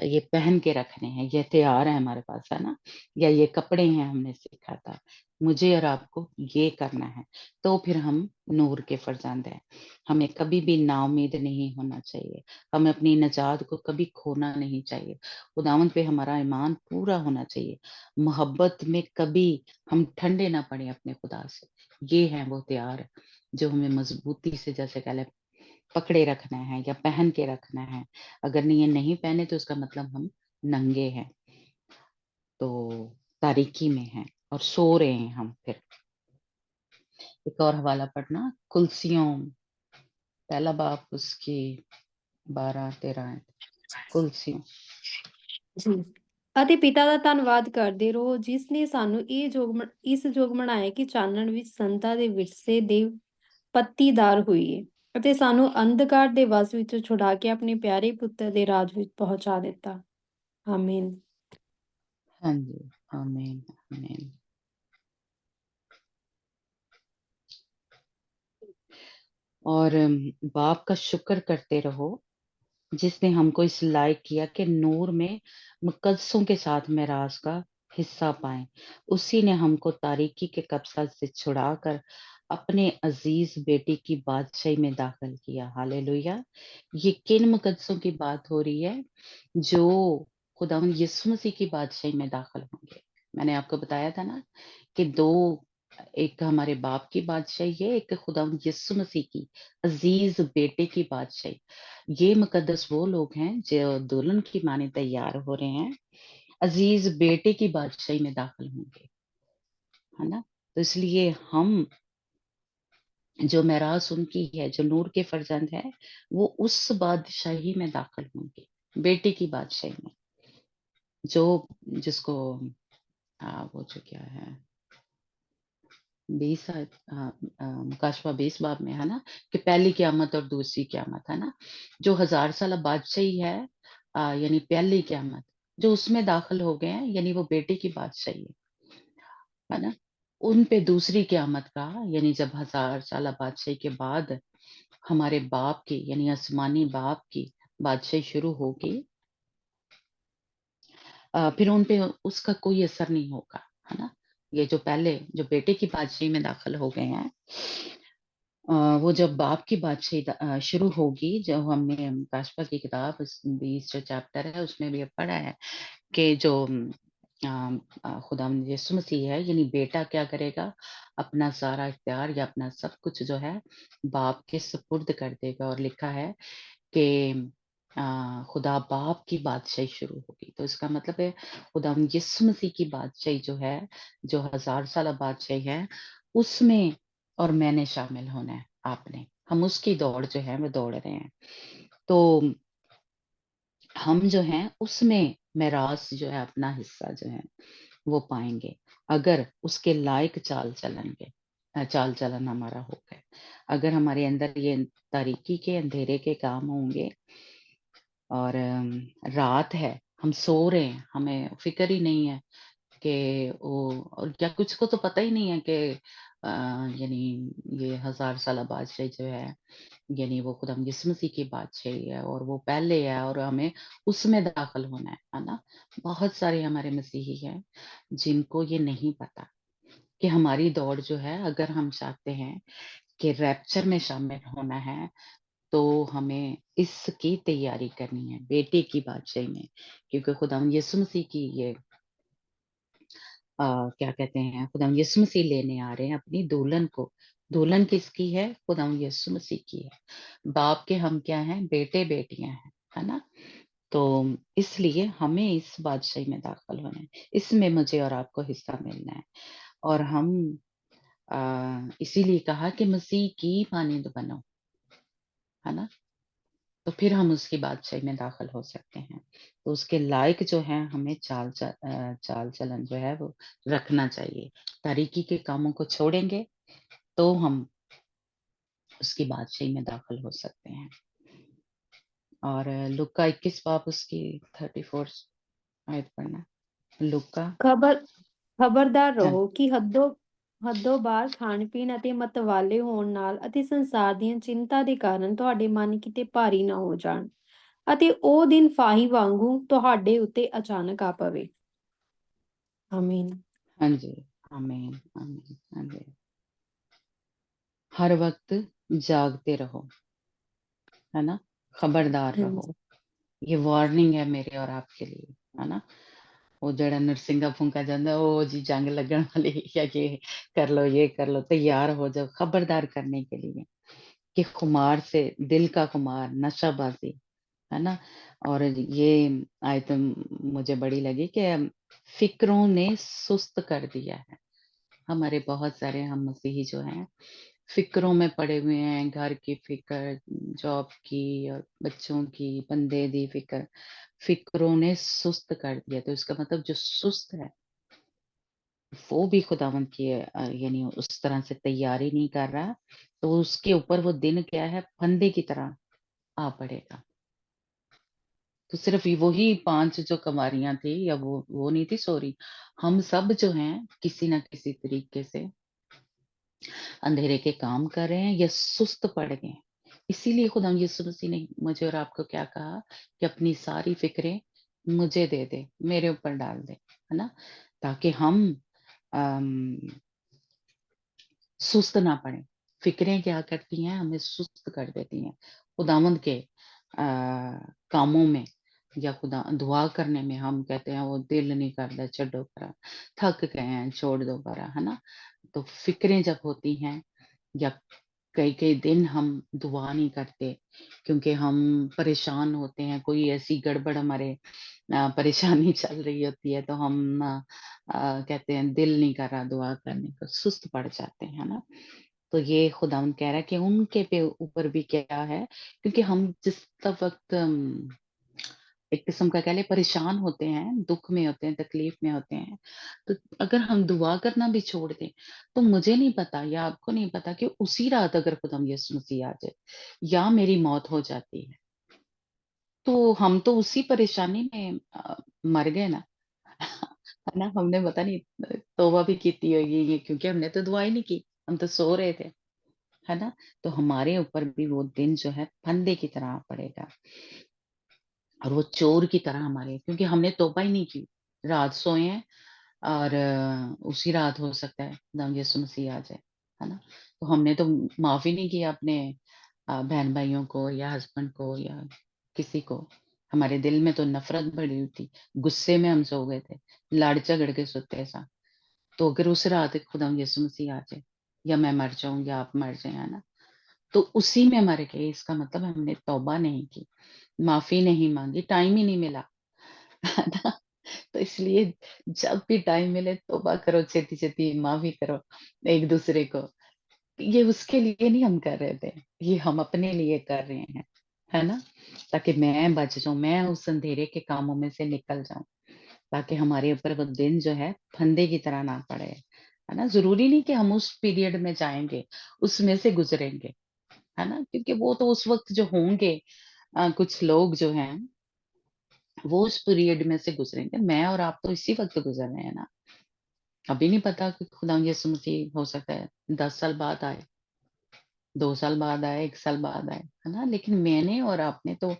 یہ پہن کے رکھنے ہیں، یہ ہتھیار ہے ہمارے پاس، ہے نا، یا یہ کپڑے ہیں، ہم نے سیکھا تھا، مجھے اور آپ کو یہ کرنا ہے، تو پھر ہم نور کے فرزند ہیں۔ ہمیں کبھی بھی نا امید نہیں ہونا چاہیے، ہمیں اپنی نجات کو کبھی کھونا نہیں چاہیے، خداوند پہ ہمارا ایمان پورا ہونا چاہیے، محبت میں کبھی ہم ٹھنڈے نہ پڑے اپنے خدا سے۔ یہ ہیں وہ ہتھیار جو ہمیں مضبوطی سے جیسے کہہ لیں پکڑے رکھنا ہے یا پہن کے رکھنا ہے۔ اگر یہ نہیں پہنے تو اس کا مطلب ہم ننگے ہیں، تو تاریکی میں ہیں اور سو رہے ہیں ہم۔ پھر ایک اور حوالہ پڑھنا، کلسیوں پہلا باب اس کی 12-13 کلسیوں۔ ਜੀ ਅਤੇ ਪਿਤਾ ਦਾ ਧੰਨਵਾਦ ਕਰਦੇ ਰਹੋ ਜਿਸ ਨੇ ਸਾਨੂੰ ਇਸ ਯੋਗ ਬਣਾਇਆ ਕਿ ਚਾਨਣ ਵਿੱਚ ਸੰਤਾਂ ਦੇ ਵਿਰਸੇ ਦੇ ਪੱਤੀਦਾਰ ਹੋਈਏ ਅਤੇ ਸਾਨੂੰ ਅੰਧਕਾਰ ਦੇ ਵਸ ਵਿੱਚੋਂ ਛੁਡਾ ਕੇ ਆਪਣੇ ਪਿਆਰੇ ਪੁੱਤਰ ਦੇ ਰਾਜ ਵਿੱਚ ਪਹੁੰਚਾ ਦਿੱਤਾ। ਆਮੀਨ। ہاں جی، آمین آمین۔ اور باپ کا شکر کرتے رہو جس نے ہم کو اس لائق کیا کہ نور میں مقدسوں کے ساتھ معراج کا حصہ پائیں۔ اسی نے ہم کو تاریکی کے قبضہ سے چھڑا کر اپنے عزیز بیٹی کی بادشاہی میں داخل کیا۔ ہاللیلویہ۔ یہ کن مقدسوں کی بات ہو رہی ہے؟ جو خداوند یسوع مسیح کی بادشاہی میں داخل ہوں گے۔ میں نے آپ کو بتایا تھا نا کہ دو، ایک ہمارے باپ کی بادشاہی ہے، ایک خداوند یسوع مسیح کی عزیز بیٹے کی بادشاہی۔ یہ مقدس وہ لوگ ہیں جو دلہن کی معنی تیار ہو رہے ہیں، عزیز بیٹے کی بادشاہی میں داخل ہوں گے، ہے نا۔ تو اس لیے ہم جو معراج ان کی ہے، جو نور کے فرزند ہے، وہ اس بادشاہی میں داخل ہوں گے، بیٹے کی بادشاہی میں، جو جس کو وہ جو کیا ہے 20 مکاشفہ 20 باب میں ہے نا کہ پہلی قیامت اور دوسری قیامت، ہے نا، جو 1000 سالہ بادشاہی ہے، یعنی پہلی قیامت جو اس میں داخل ہو گئے ہیں، یعنی وہ بیٹے کی بادشاہی ہے نا۔ ان پہ دوسری قیامت کا، یعنی جب 1000 سالہ بادشاہی کے بعد ہمارے باپ کی، یعنی آسمانی باپ کی بادشاہی شروع ہوگی، پھر ان پہ اس کا کوئی اثر نہیں ہوگا، ہے نا۔ یہ جو پہلے جو بیٹے کی بادشاہی میں داخل ہو گئے ہیں، وہ جب باپ کی بادشاہی شروع ہوگی، جو ہم نے کاشفہ کی کتاب 20 جو چیپٹر ہے اس میں بھی پڑھا ہے کہ جو خدا یسوع مسیح ہے، یعنی بیٹا کیا کرے گا؟ اپنا سارا اختیار یا اپنا سب کچھ جو ہے باپ کے سپرد کر دے گا، اور لکھا ہے کہ خدا باپ کی بادشاہی شروع ہوگی۔ تو اس کا مطلب ہے خدا یسوع مسیح کی بادشاہی جو ہے، جو 1000 سالہ بادشاہی ہے، اس میں اور میں نے شامل ہونا ہے، آپ نے، ہم اس کی دوڑ جو ہے وہ دوڑ رہے ہیں۔ تو ہم جو ہیں اس میں معراج جو ہے اپنا حصہ جو ہے وہ پائیں گے، اگر اس کے لائق چال چلیں گے، چال چلن ہمارا ہو گئے۔ اگر ہمارے اندر یہ تاریکی کے اندھیرے کے کام ہوں گے، اور رات ہے، ہم سو رہے ہیں، ہمیں فکر ہی نہیں ہے کہ اور کیا کچھ کو تو پتہ ہی نہیں ہے کہ یعنی یہ 1000 سالہ بادشاہی جو ہے، یعنی وہ خدا یسوع مسیح کی بادشاہی ہے، اور وہ پہلے ہے اور ہمیں اس میں داخل ہونا ہے نا۔ بہت سارے ہمارے مسیحی ہیں جن کو یہ نہیں پتا کہ ہماری دوڑ جو ہے، اگر ہم چاہتے ہیں کہ ریپچر میں شامل ہونا ہے، تو ہمیں اس کی تیاری کرنی ہے، بیٹے کی بادشاہی میں، کیونکہ خدا یسوع مسیح کی یہ کیا کہتے ہیں، خدا یسوع مسیح لینے آ رہے ہیں اپنی دلہن کو۔ دلہن کس کی ہے؟ خدا یسوع مسیح کی ہے۔ باپ کے ہم کیا ہیں؟ بیٹے بیٹیاں ہیں، ہے نا۔ تو اس لیے ہمیں اس بادشاہی میں داخل ہونا ہے، اس میں مجھے اور آپ کو حصہ ملنا ہے، اور ہم اسی لیے کہا کہ مسیح کی مانند بنو، ہے نا، تو پھر ہم اس کی بادشاہی میں داخل ہو سکتے ہیں۔ تو اس کے لائق جو ہے ہمیں چال چلن جو ہے وہ رکھنا چاہیے، تاریکی کے کاموں کو چھوڑیں گے تو ہم اس کی بادشاہی میں داخل ہو سکتے ہیں. اور لوکا 21 باب اس کی 34 آیت پڑھنا. لوکا ਖਬਰਦਾਰ ہاں ਰਹੋ ਕਿ ਹੱਦੋਂ ਬਾਹਰ ਖਾਣ ਪੀਣ ਅਤੇ ਮਤਵਾਲੇ ਹੋਣ ਨਾਲ ਅਤੇ ਸੰਸਾਰ ਦੀਆਂ ਚਿੰਤਾ ਦੇ ਕਾਰਨ ਤੁਹਾਡੇ ਮਨ ਕਿਤੇ ਭਾਰੀ ਨਾ ਹੋ ਜਾਣ ਅਤੇ ਉਹ ਦਿਨ ਫਾਹੀ ਵਾਂਗੂ ਤੁਹਾਡੇ ਉੱਤੇ ਅਚਾਨਕ ਆ ਪਵੇ. ਆਮੀਨ. ہاں جی آمین آمین. ہاں جی ہر وقت جاگتے رہو ہے نا, خبردار رہو. ਹਾਂਜੀ. یہ وارننگ ہے میرے اور آپ کے لیے ہے نا. وہ جڑا نرسنگا پھونکا جاتا ہے وہ جی جنگ لگن والی یا یہ کر لو یہ کر لو, تیار ہو جاؤ خبردار کرنے کے لیے کہ خمار سے, دل کا خمار, نشہ بازی ہے نا. اور یہ آیت مجھے بڑی لگی کہ فکروں نے سست کر دیا ہے. ہمارے بہت سارے ہم مسیحی جو ہیں فکروں میں پڑے ہوئے ہیں, گھر کی فکر, جاب کی اور بچوں کی, بندے دی فکر, فکروں نے سست کر دیا. تو اس کا مطلب جو سست ہے وہ بھی خداوند کی یعنی اس طرح سے تیاری نہیں کر رہا, تو اس کے اوپر وہ دن کیا ہے, پھندے کی طرح آ پڑے گا. تو صرف وہی 5 جو کماریاں تھی یا وہ نہیں تھی, سوری, ہم سب جو ہیں کسی نہ کسی طریقے سے اندھیرے کے کام کر رہے ہیں یا سست پڑ گئے ہیں. اسی لیے خدا یسوع مسیح نے مجھے اور آپ کو کیا کہا کہ اپنی ساری فکریں مجھے دے دے, میرے اوپر ڈال دے, ہے نا, تاکہ ہم سست نہ پڑیں. فکریں کیا کرتی ہیں, ہمیں سست کر دیتی ہیں خداوند کے کاموں میں یا خدا دعا کرنے میں. ہم کہتے ہیں وہ دل نہیں کرتا, چھڈو کرا, تھک گئے ہیں, چھوڑ دو کرا, ہے نا. تو فکریں جب ہوتی ہیں یا کئی دن ہم دعا نہیں کرتے کیونکہ ہم پریشان ہوتے ہیں, کوئی ایسی گڑبڑ ہمارے پریشانی چل رہی ہوتی ہے, تو ہم کہتے ہیں دل نہیں کر رہا دعا کرنے کو, سست پڑ جاتے ہیں نا. تو یہ خداوند کہہ رہا ہے کہ ان کے اوپر بھی کیا ہے, کیونکہ ہم جس وقت ایک قسم کا کہہ لے پریشان ہوتے ہیں, دکھ میں ہوتے ہیں, تکلیف میں ہوتے ہیں, تو اگر ہم دعا کرنا بھی چھوڑ دیں تو مجھے نہیں پتا یا آپ کو نہیں پتا کہ اسی رات اگر خدا یسوع مسیح آ جائے یا میری موت ہو جاتی ہے تو ہم تو اسی پریشانی میں مر گئے نا, ہے نا. ہم نے پتا نہیں توبہ بھی کیتی ہوگی یہ, کیونکہ ہم نے تو دعا ہی نہیں کی, ہم تو سو رہے تھے, ہے نا. تو ہمارے اوپر بھی وہ دن جو ہے پھندے کی طرح پڑے گا اور وہ چور کی طرح ہمارے, کیونکہ ہم نے توبہ ہی نہیں کی, رات سوئے ہیں اور اسی رات ہو سکتا ہے خدا یسوع مسیح آ جائے, ہے نا. تو ہم نے تو معافی نہیں کیا اپنے بہن بھائیوں کو یا ہسبینڈ کو یا کسی کو. ہمارے دل میں تو نفرت بڑی ہوئی تھی, غصے میں ہم سو گئے تھے, لڑ جھگڑ کے سوتے سا. تو اگر اس رات خدا یسوع مسیح آ جائے یا میں مر جاؤں یا آپ مر جائیں, ہے نا, تو اسی میں مر گئے. اس کا مطلب ہم نے توبہ نہیں کی, معافی نہیں مانگی, ٹائم ہی نہیں ملا, ہے نا. تو اس لیے جب بھی ٹائم ملے توبہ کرو, چھتی چھتی معافی کرو ایک دوسرے کو. یہ اس کے لیے نہیں ہم کر رہے تھے, یہ ہم اپنے لیے کر رہے ہیں, ہے نا, تاکہ میں بچ جاؤں, میں اس اندھیرے کے کاموں میں سے نکل جاؤں, تاکہ ہمارے اوپر وہ دن جو ہے پھندے کی طرح نہ پڑے, ہے نا. ضروری نہیں کہ ہم اس پیریڈ میں جائیں گے, اس میں سے گزریں گے, ہے نا, کیونکہ وہ تو اس وقت جو ہوں گے کچھ لوگ جو ہیں وہ اس پیریڈ میں سے گزریں گے. میں اور آپ تو اسی وقت گزر رہے ہیں نا. ابھی نہیں پتا کہ خدا یسوع مسیح ہو سکتا ہے 10 سال بعد آئے, 2 سال بعد آئے, 1 سال بعد آئے, ہے نا. لیکن میں نے اور آپ نے تو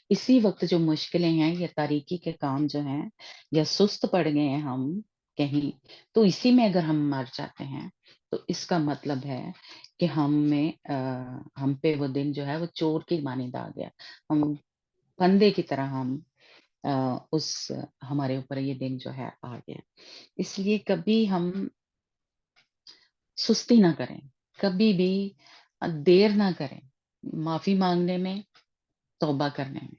اسی وقت جو مشکلیں ہیں یا تاریکی کے کام جو ہیں یا سست پڑ گئے ہیں ہم کہیں, تو اسی میں اگر ہم مر جاتے ہیں تو اس کا مطلب ہے کہ ہم پہ وہ دن جو ہے وہ چور کی مانند آ گیا, ہم پھندے کی طرح ہم ہمارے اوپر یہ دن جو ہے آ گیا. اس لیے کبھی ہم سستی نہ کریں, کبھی بھی دیر نہ کریں معافی مانگنے میں, توبہ کرنے میں.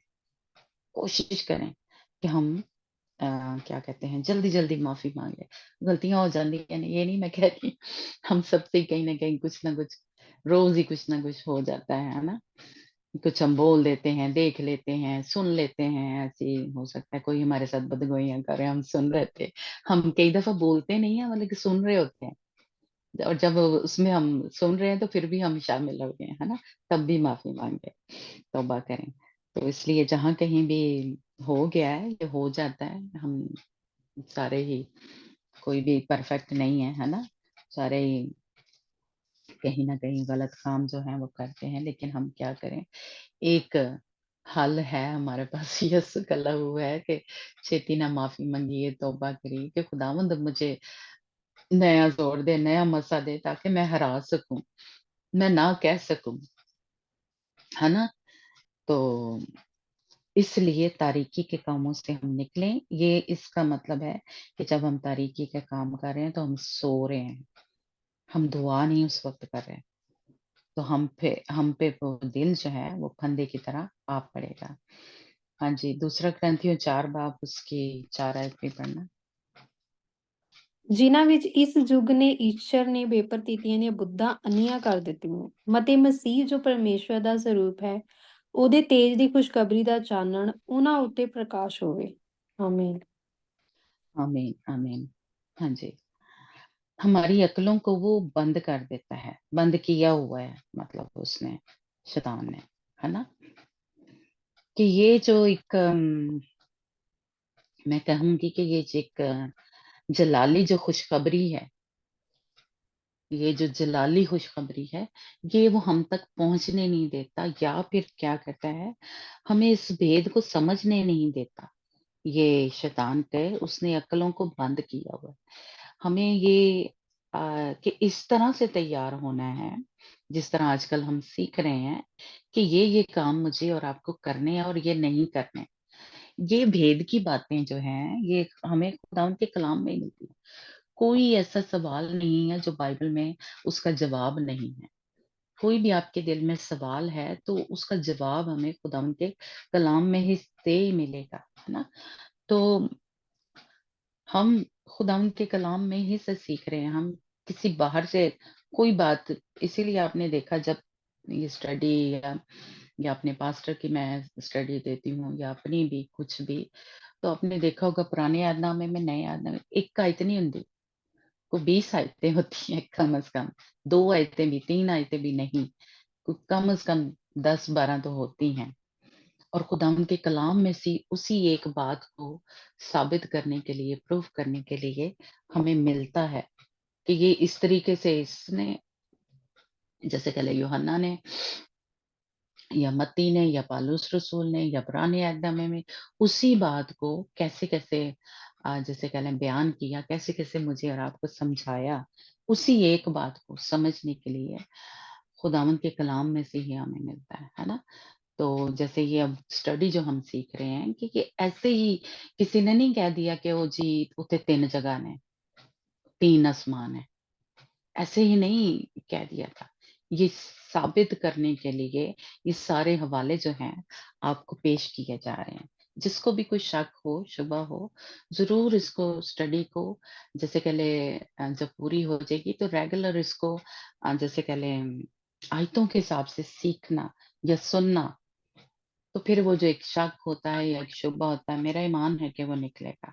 کوشش کریں کہ ہم کیا کہتے ہیں جلدی جلدی معافی مانگیں. غلطیاں ہو جاتی ہیں, یہ نہیں میں کہتی, ہم سب سے کہیں نہ کہیں کچھ نہ کچھ روز ہی کچھ نہ کچھ ہو جاتا ہے نا. کچھ ہم بول دیتے ہیں, دیکھ لیتے ہیں, سن لیتے ہیں, ایسی ہو سکتا ہے کوئی ہمارے ساتھ بدگوئیاں کرے, ہم سن رہے تھے, ہم کئی دفعہ بولتے نہیں ہیں لیکن سن رہے ہوتے ہیں, और जब उसमें हम सुन रहे हैं तो फिर भी हम शामिल हो गए, है ना? तब भी माफ़ी माँगे, तौबा करें। तो इसलिए जहाँ कहीं भी हो गया है, ये हो जाता है, हम सारे ही, कोई भी परफेक्ट नहीं है ना? सारे ही कहीं न कहीं गलत काम जो हैं वो करते हैं, लेकिन हम क्या करें? एक हल है हमारे पास, यस गला हुआ है कि छेती ना माफ़ी माँगिए, तौबा करिए कि खुदावंद मुझे नया ज़ोर दे, नया मौका दे ताकि मैं हरा सकूँ, मैं ना कह सकूँ, है ना? तो इसलिए तारीकी के कामों से हम निकलें, ये इसका मतलब है कि जब हम तारीकी के काम कर रहे हैं तो हम सो रहे हैं, हम दुआ नहीं उस वक़्त कर रहे हैं। तो हम पे वो दिल जो है वो फंदे की तरह आ पड़ेगा। हाँ जी, दूसरा ग्रंथियों 4 बाब उसकी 4 आयत भी पढ़ना। ਜਿਨ੍ਹਾਂ ਵਿੱਚ ਇਸ ਯੁੱਗ ਨੇ ਈਸ਼ਵਰ ਨੇ ਬੇਪਰਤੀਤੀਆਂ ਦੀਆਂ ਬੁੱਧਾਂ ਅੰਨੀਆਂ ਕਰ ਦਿੱਤੀਆਂ ਮਤੇ ਮਸੀਹ ਜੋ ਪਰਮੇਸ਼ਵਰ ਦਾ ਸਰੂਪ ਹੈ ਉਹਦੇ ਤੇਜ ਦੀ ਖੁਸ਼ਖਬਰੀ ਦਾ ਚਾਨਣ ਉਹਨਾਂ ਉੱਤੇ ਪ੍ਰਕਾਸ਼ ਹੋਵੇ ਆਮੀਨ। आमीन, आमीन। हाँ जी, हमारी अक्लों को वो बंद कर देता है, बंद किया हुआ है मतलब उसने, शैतान ने, है ना? कि ये जो एक मैं कहूँगी कि ये जो एक जलाली जो खुशखबरी है, ये जो जलाली खुशखबरी है, ये वो हम तक पहुँचने नहीं देता, या फिर क्या कहता है, हमें इस भेद को समझने नहीं देता। ये शैतान के उसने अक्लों को बंद किया हुआ है। हमें ये कि इस तरह से तैयार होना है, जिस तरह आजकल हम सीख रहे हैं कि ये काम मुझे और आपको करने हैं और ये नहीं करने। ये भेद की बातें जो हैं, ये हमें खुदावंद के कलाम में ही मिलती हैं। कोई ऐसा सवाल नहीं है जो बाइबल में उसका जवाब नहीं है। कोई भी आपके दिल में सवाल है, तो उसका जवाब हमें खुदावंद के कलाम में ही से ही मिलेगा, है ना? तो हम खुदावंद के कलाम में ही से सीख रहे हैं, हम किसी बाहर से कोई बात, इसीलिए आपने देखा जब ये स्टडी या अपने पास्टर की मैं स्टडी देती हूँ या अपनी भी कुछ भी, तो आपने देखा होगा पुराने यादनामे में, नए यादनामे में, एक आयत नहीं होती, को 20 आयतें होती हैं कम से कम, 2 आयतें भी, 3 आयतें भी नहीं, कम से कम 10-12 तो होती हैं। और खुदावंद के कलाम में से उसी एक बात को साबित करने के लिए, प्रूफ करने के लिए हमें मिलता है कि ये इस तरीके से इसने, जैसे पहले यूहन्ना ने या मत्ती ने या पौलुस रसूल ने या पुराने नियम में उसी बात को कैसे-कैसे जैसे कह लें बयान किया, कैसे-कैसे मुझे और आपको समझाया, उसी एक बात को समझने के लिए खुदावंद के कलाम में से ही हमें मिलता है ना? तो जैसे ये अब स्टडी जो हम सीख रहे हैं कि ऐसे ही किसी ने नहीं कह दिया कि ओ जी उत्थे 3 जगह ने, 3 आसमान है। ऐसे ही नहीं कह दिया था। ये साबित करने के लिए ये सारे हवाले जो हैं आपको पेश किए जा रहे हैं। जिसको भी कोई शक हो, शुबा हो, ज़रूर इसको स्टडी को जैसे कह लें जब पूरी हो जाएगी तो रेगुलर इसको जैसे कह लें आयतों के हिसाब से सीखना या सुनना, तो फिर वो जो एक शक होता है या एक शुबा होता है, मेरा ईमान है कि वो निकलेगा।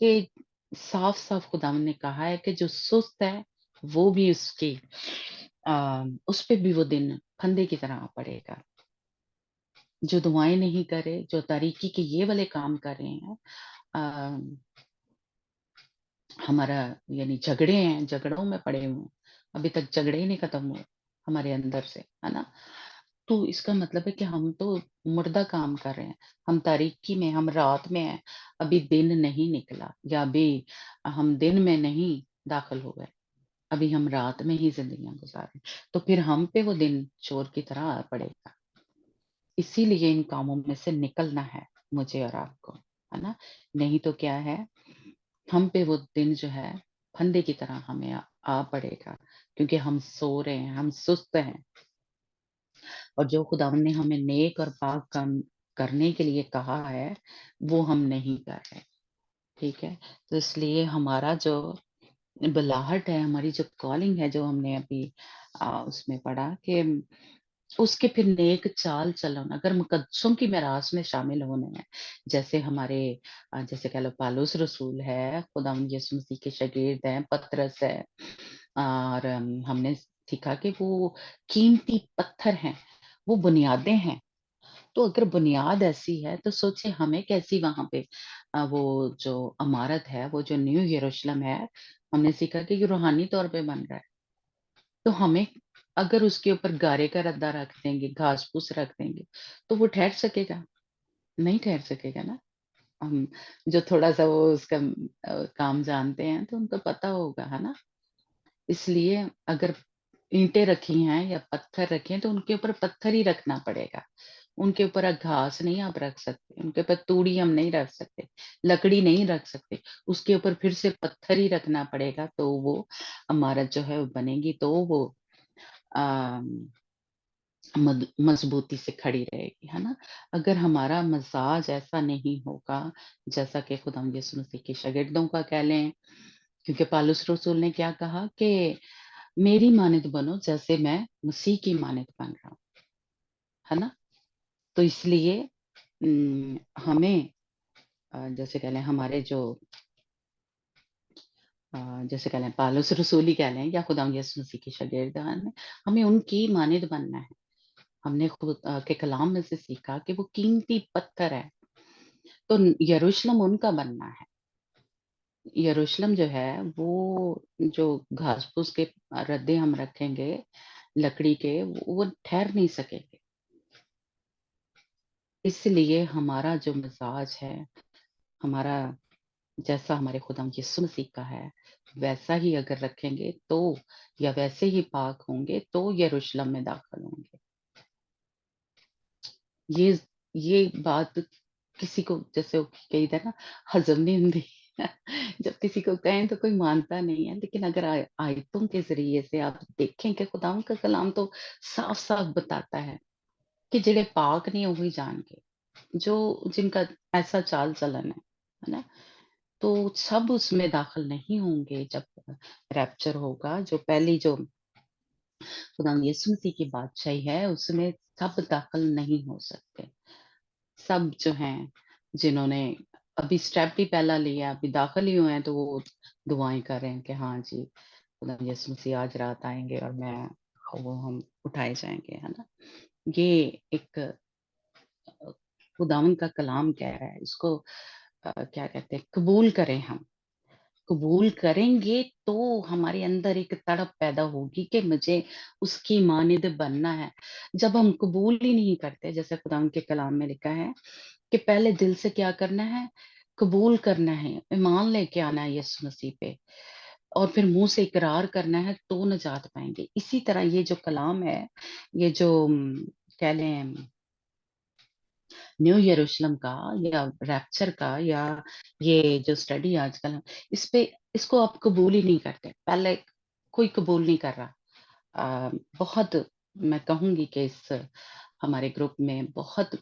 कि साफ-साफ खुदावंद ने कहा है कि जो सुस्त है, वो भी उसकी उस पे भी वो दिन फंदे की तरह आ पड़ेगा। जो दुआएँ नहीं करे, जो तारीकी के ये वाले काम कर रहे हैं, अ, हमारा यानी झगड़े हैं, झगड़ों में पड़े हुए हैं, अभी तक झगड़े ही नहीं खत्म हुए हमारे अंदर से, है ना? तो इसका मतलब है कि हम तो मुर्दा काम कर रहे हैं, हम तारीकी में, हम रात में हैं, अभी दिन नहीं निकला या अभी हम दिन में नहीं दाखिल हुए, अभी हम रात में ही ज़िंदगियाँ गुज़ार रहे हैं, तो फिर हम पे वो दिन चोर की तरह आ पड़ेगा। इसीलिए इन कामों में से निकलना है मुझे और आपको, है ना? नहीं तो क्या है, हम पे वो दिन जो है फंदे की तरह हमें आ पड़ेगा, क्योंकि हम सो रहे हैं, हम सुस्त हैं। और जो खुदावंद ने हमें नेक और पाक काम करने के लिए कहा है, वो हम नहीं कर रहे, ठीक है? तो इसलिए हमारा जो बुलाहट है, हमारी जो कॉलिंग है, जो हमने अभी उसमें पढ़ा कि उसके फिर नेक चाल चलन, अगर मुकद्दसों की मीरास में शामिल होने हैं, जैसे हमारे जैसे कह लो पौलुस रसूल है, खुदावंद यीशु मसीह के शागिर्द हैं, पतरस है, اور ہم نے سیکھا کہ وہ قیمتی پتھر ہیں، وہ بنیادیں ہیں. تو اگر بنیاد ایسی ہے تو سوچیں ہمیں کیسی وہاں پہ وہ جو عمارت ہے، وہ جو نیو یروشلم ہے، ہم نے سیکھا کہ یہ روحانی طور پہ بن رہا ہے. تو ہمیں اگر اس کے اوپر گارے کا ردہ رکھ دیں گے، گھاس پھوس رکھ دیں گے، تو وہ ٹھہر سکے گا؟ نہیں ٹھہر سکے گا نا. ہم جو تھوڑا سا وہ اس کا کام جانتے ہیں تو ان کو پتا ہوگا، ہے نا. اس لیے اگر اینٹیں رکھی ہیں یا پتھر رکھے ہیں تو ان کے اوپر پتھر ہی رکھنا پڑے گا. ان کے اوپر گھاس نہیں آپ رکھ سکتے، ان کے اوپر توڑی ہم نہیں رکھ سکتے، لکڑی نہیں رکھ سکتے. اس کے اوپر پھر سے پتھر ہی رکھنا پڑے گا تو وہ عمارت جو ہے وہ بنے گی، تو وہ مضبوطی سے کھڑی رہے گی، ہے نا. اگر ہمارا مزاج ایسا نہیں ہوگا جیسا کہ خدا یسوع مسیح کے شاگردوں کا کہہ لیں، کیونکہ پالوس رسول نے کیا کہا کہ میری مانند بنو جیسے میں مسیح کی مانند بن رہا ہوں، ہے نا. تو اس لیے ہمیں جیسے کہہ لیں ہمارے جو جیسے کہہ لیں پالوس رسول ہی کہہ لیں یا خدا یسوع مسیح کے شاگردان، ہمیں ان کی مانند بننا ہے. ہم نے خود کے کلام میں سے سیکھا کہ وہ قیمتی پتھر ہے، تو یروشلم ان کا بننا ہے. یروشلم جو ہے وہ جو گھاس پھوس کے ردے ہم رکھیں گے لکڑی کے، وہ ٹھہر نہیں سکیں گے. اس لیے ہمارا جو مزاج ہے، ہمارا جیسا ہمارے خدا یسوع مسیح کا ہے ویسا ہی اگر رکھیں گے تو، یا ویسے ہی پاک ہوں گے تو یروشلم میں داخل ہوں گے. یہ بات کسی کو جیسے کہی تھا نا ہضم نہیں ہوتی. جب کسی کو کہیں تو کوئی مانتا نہیں ہے، لیکن اگر آیتوں کے ذریعے سے آپ دیکھیں کہ خدا کا کلام تو صاف صاف بتاتا ہے کہ جڑے پاک نہیں وہی جان کے، جو جن کا ایسا چال چلن ہے نا، تو سب اس میں داخل نہیں ہوں گے. جب ریپچر ہوگا، جو پہلی جو خدا یسوع مسیح کی بادشاہی ہے اس میں سب داخل نہیں ہو سکتے. سب جو ہیں جنہوں نے ابھی اسٹیپ بھی پہلا لیا، ابھی داخل ہی ہوئے ہیں، تو وہ دعائیں کر رہے ہیں کہ ہاں جی خدا یسوع مسیح آج رات آئیں گے اور وہ ہم اٹھائے جائیں گے، ہے نا. یہ ایک خداوند کا کلام کہہ رہا ہے، اس کو کیا کہتے ہیں، قبول کریں. ہم قبول کریں گے تو ہمارے اندر ایک تڑپ پیدا ہوگی کہ مجھے اس کی مانند بننا ہے. جب ہم قبول ہی نہیں کرتے، جیسے خداوند کے کلام میں لکھا ہے کہ پہلے دل سے کیا کرنا ہے، قبول کرنا ہے، ایمان لے کے آنا ہے یسوع مسیح پہ، اور پھر منہ سے اقرار کرنا ہے تو نجات پائیں گے. اسی طرح یہ جو کلام ہے، یہ جو کہہ لیں نیو یروشلم کا یا ریپچر کا، یا یہ جو اسٹڈی آج کل اس کو آپ قبول ہی نہیں کرتے. پہلے کوئی قبول نہیں کر رہا. بہت میں کہوں گی کہ اس ہمارے گروپ میں بہت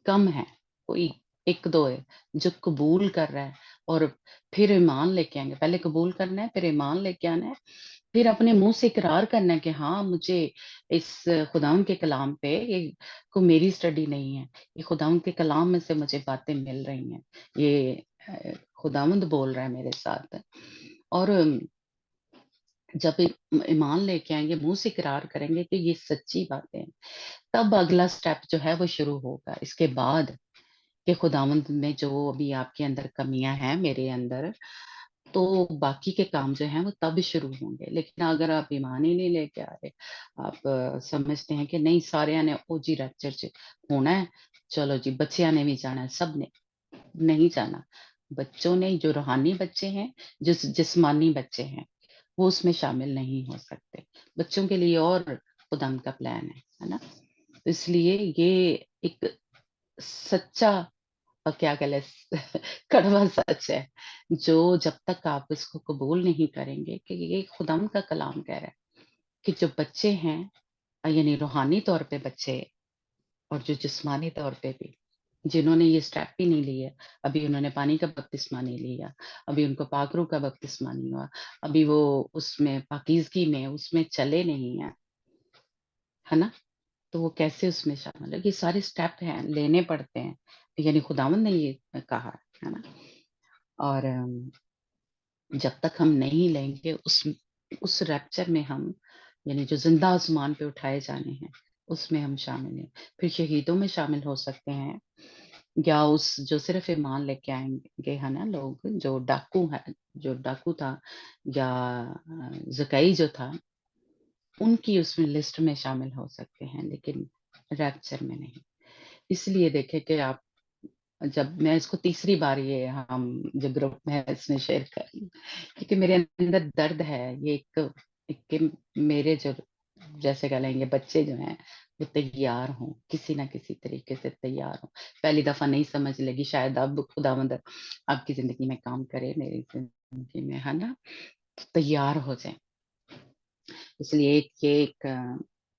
کم ہے، کوئی ایک دو ہے جو قبول کر رہا ہے اور پھر ایمان لے کے آئیں گے. پہلے قبول کرنا ہے، پھر ایمان لے کے آنا ہے، پھر اپنے منہ سے اقرار کرنا ہے کہ ہاں مجھے اس خداوند کے کلام پہ یہ کو میری اسٹڈی نہیں ہے، یہ خداوند کے کلام میں سے مجھے باتیں مل رہی ہیں، یہ خداوند بول رہا ہے میرے ساتھ. اور جب ایمان لے کے آئیں گے، منہ سے اقرار کریں گے کہ یہ سچی باتیں ہیں، تب اگلا سٹیپ جو ہے وہ شروع ہوگا. اس کے بعد کہ خداوند میں جو ابھی آپ کے اندر کمیاں ہیں، میرے اندر، تو باقی کے کام جو ہیں وہ تب شروع ہوں گے. لیکن اگر آپ ایمان ہی نہیں لے کے آ رہے، آپ سمجھتے ہیں کہ نہیں سارے نے او جی ریپچر ہونا ہے، چلو جی بچیاں نے بھی جانا ہے، سب نے نہیں جانا. بچوں نے جو روحانی بچے ہیں، جسمانی بچے ہیں، وہ اس میں شامل نہیں ہو سکتے. بچوں کے لیے اور خداوند کا پلان ہے نا. اس لیے یہ ایک سچا اور کیا کہہ کڑوا سچ ہے، جو جب تک آپ اس کو قبول نہیں کریں گے کہ یہ خداوند کا کلام کہہ رہا ہے کہ جو بچے ہیں، یعنی روحانی طور پہ بچے اور جو جسمانی طور پہ بھی، جنہوں نے یہ سٹیپ بھی نہیں لیا، ابھی انہوں نے پانی کا بپتسمہ نہیں لیا، ابھی ان کو پاک روح کا بپتسمہ نہیں ہوا، ابھی وہ اس میں پاکیزگی میں اس میں چلے نہیں ہیں، ہے نا، تو وہ کیسے اس میں شامل ہے؟ یہ سارے سٹیپ ہیں، لینے پڑتے ہیں، یعنی خداوند نے یہ کہا ہے نا. اور جب تک ہم نہیں لیں گے उस रैप्चर में हम, यानी जो जिंदा आसमान पे उठाए जाने हैं, उसमें हम शामिल हैं। फिर शहीदों में शामिल हो सकते हैं, या उस जो सिर्फ ईमान लेके आएंगे है ना लोग, जो डाकू है, जो डाकू था, या जकई जो था, उनकी उसमें लिस्ट में शामिल हो सकते हैं, लेकिन रैप्चर में नहीं। इसलिए देखें कि आप, जब मैं इसको तीसरी बार ये हम जो ग्रुप में है इसमें शेयर कर रही हूँ, क्योंकि मेरे अंदर दर्द है ये एक कि मेरे जो, जैसे कह लेंगे बच्चे जो हैं, वो तैयार हों, किसी ना किसी तरीके से तैयार हों। पहली दफा नहीं समझ लगी, शायद अब खुदावंद आपकी जिंदगी में काम करे, मेरी जिंदगी में, है ना, तो तैयार हो जाए। इसलिए एक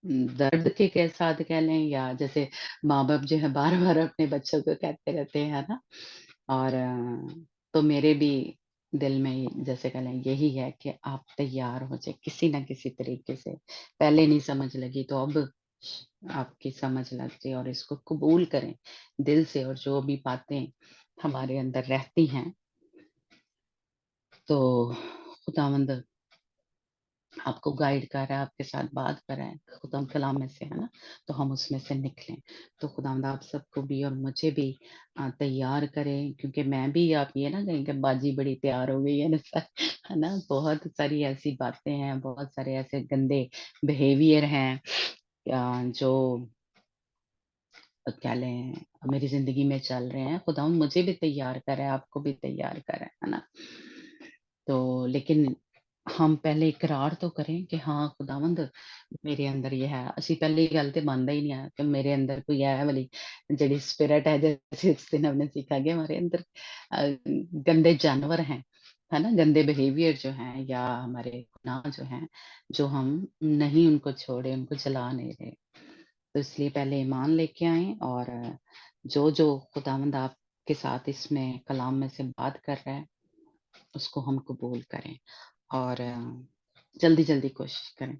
दर्द के साथ कह लें, या जैसे माँ बाप जो है बार बार अपने बच्चों को कहते रहते हैं, है ना, और तो मेरे भी दिल में जैसे कह लें यही है कि आप तैयार हो जाए किसी ना किसी तरीके से। पहले नहीं समझ लगी तो अब आपकी समझ लग जाए, और इसको कबूल करें दिल से, और जो भी बातें हमारे अंदर रहती हैं, तो खुदावंद आपको गाइड कर रहा है, आपके साथ बात कर रहा है खुदा कलाम में से, है ना, तो हम उसमें से निकलें। तो खुदावंद आप सबको भी और मुझे भी तैयार करें, क्योंकि मैं भी, आप ये ना कहें कि बाजी बड़ी तैयार हो गई है ना सर, है ना, बहुत सारी ऐसी बातें हैं, बहुत सारे ऐसे गंदे बिहेवियर हैं जो क्या लें मेरी जिंदगी में चल रहे हैं। खुदावंद मुझे भी तैयार करे, आपको भी तैयार करे, है ना। तो लेकिन हम पहले इकरार तो करें कि हाँ खुदावंद मेरे अंदर ये है। ਅਸੀਂ पहली गल ते मानदा ही नहीं है कि मेरे अंदर कोई है वाली जड़ी स्पिरिट है, जैसे उस दिन हमने सीखा कि हमारे अंदर गंदे जानवर हैं, है ना, गंदे बिहेवियर जो हैं, या हमारे गुनाह जो हैं, जो हम नहीं उनको छोड़े, उनको जला नहीं रहे। तो इसलिए पहले ईमान लेके आए, और जो जो खुदावंद आपके साथ इसमें कलाम में से बात कर रहा है उसको हम कबूल करें, और जल्दी जल्दी कोशिश करें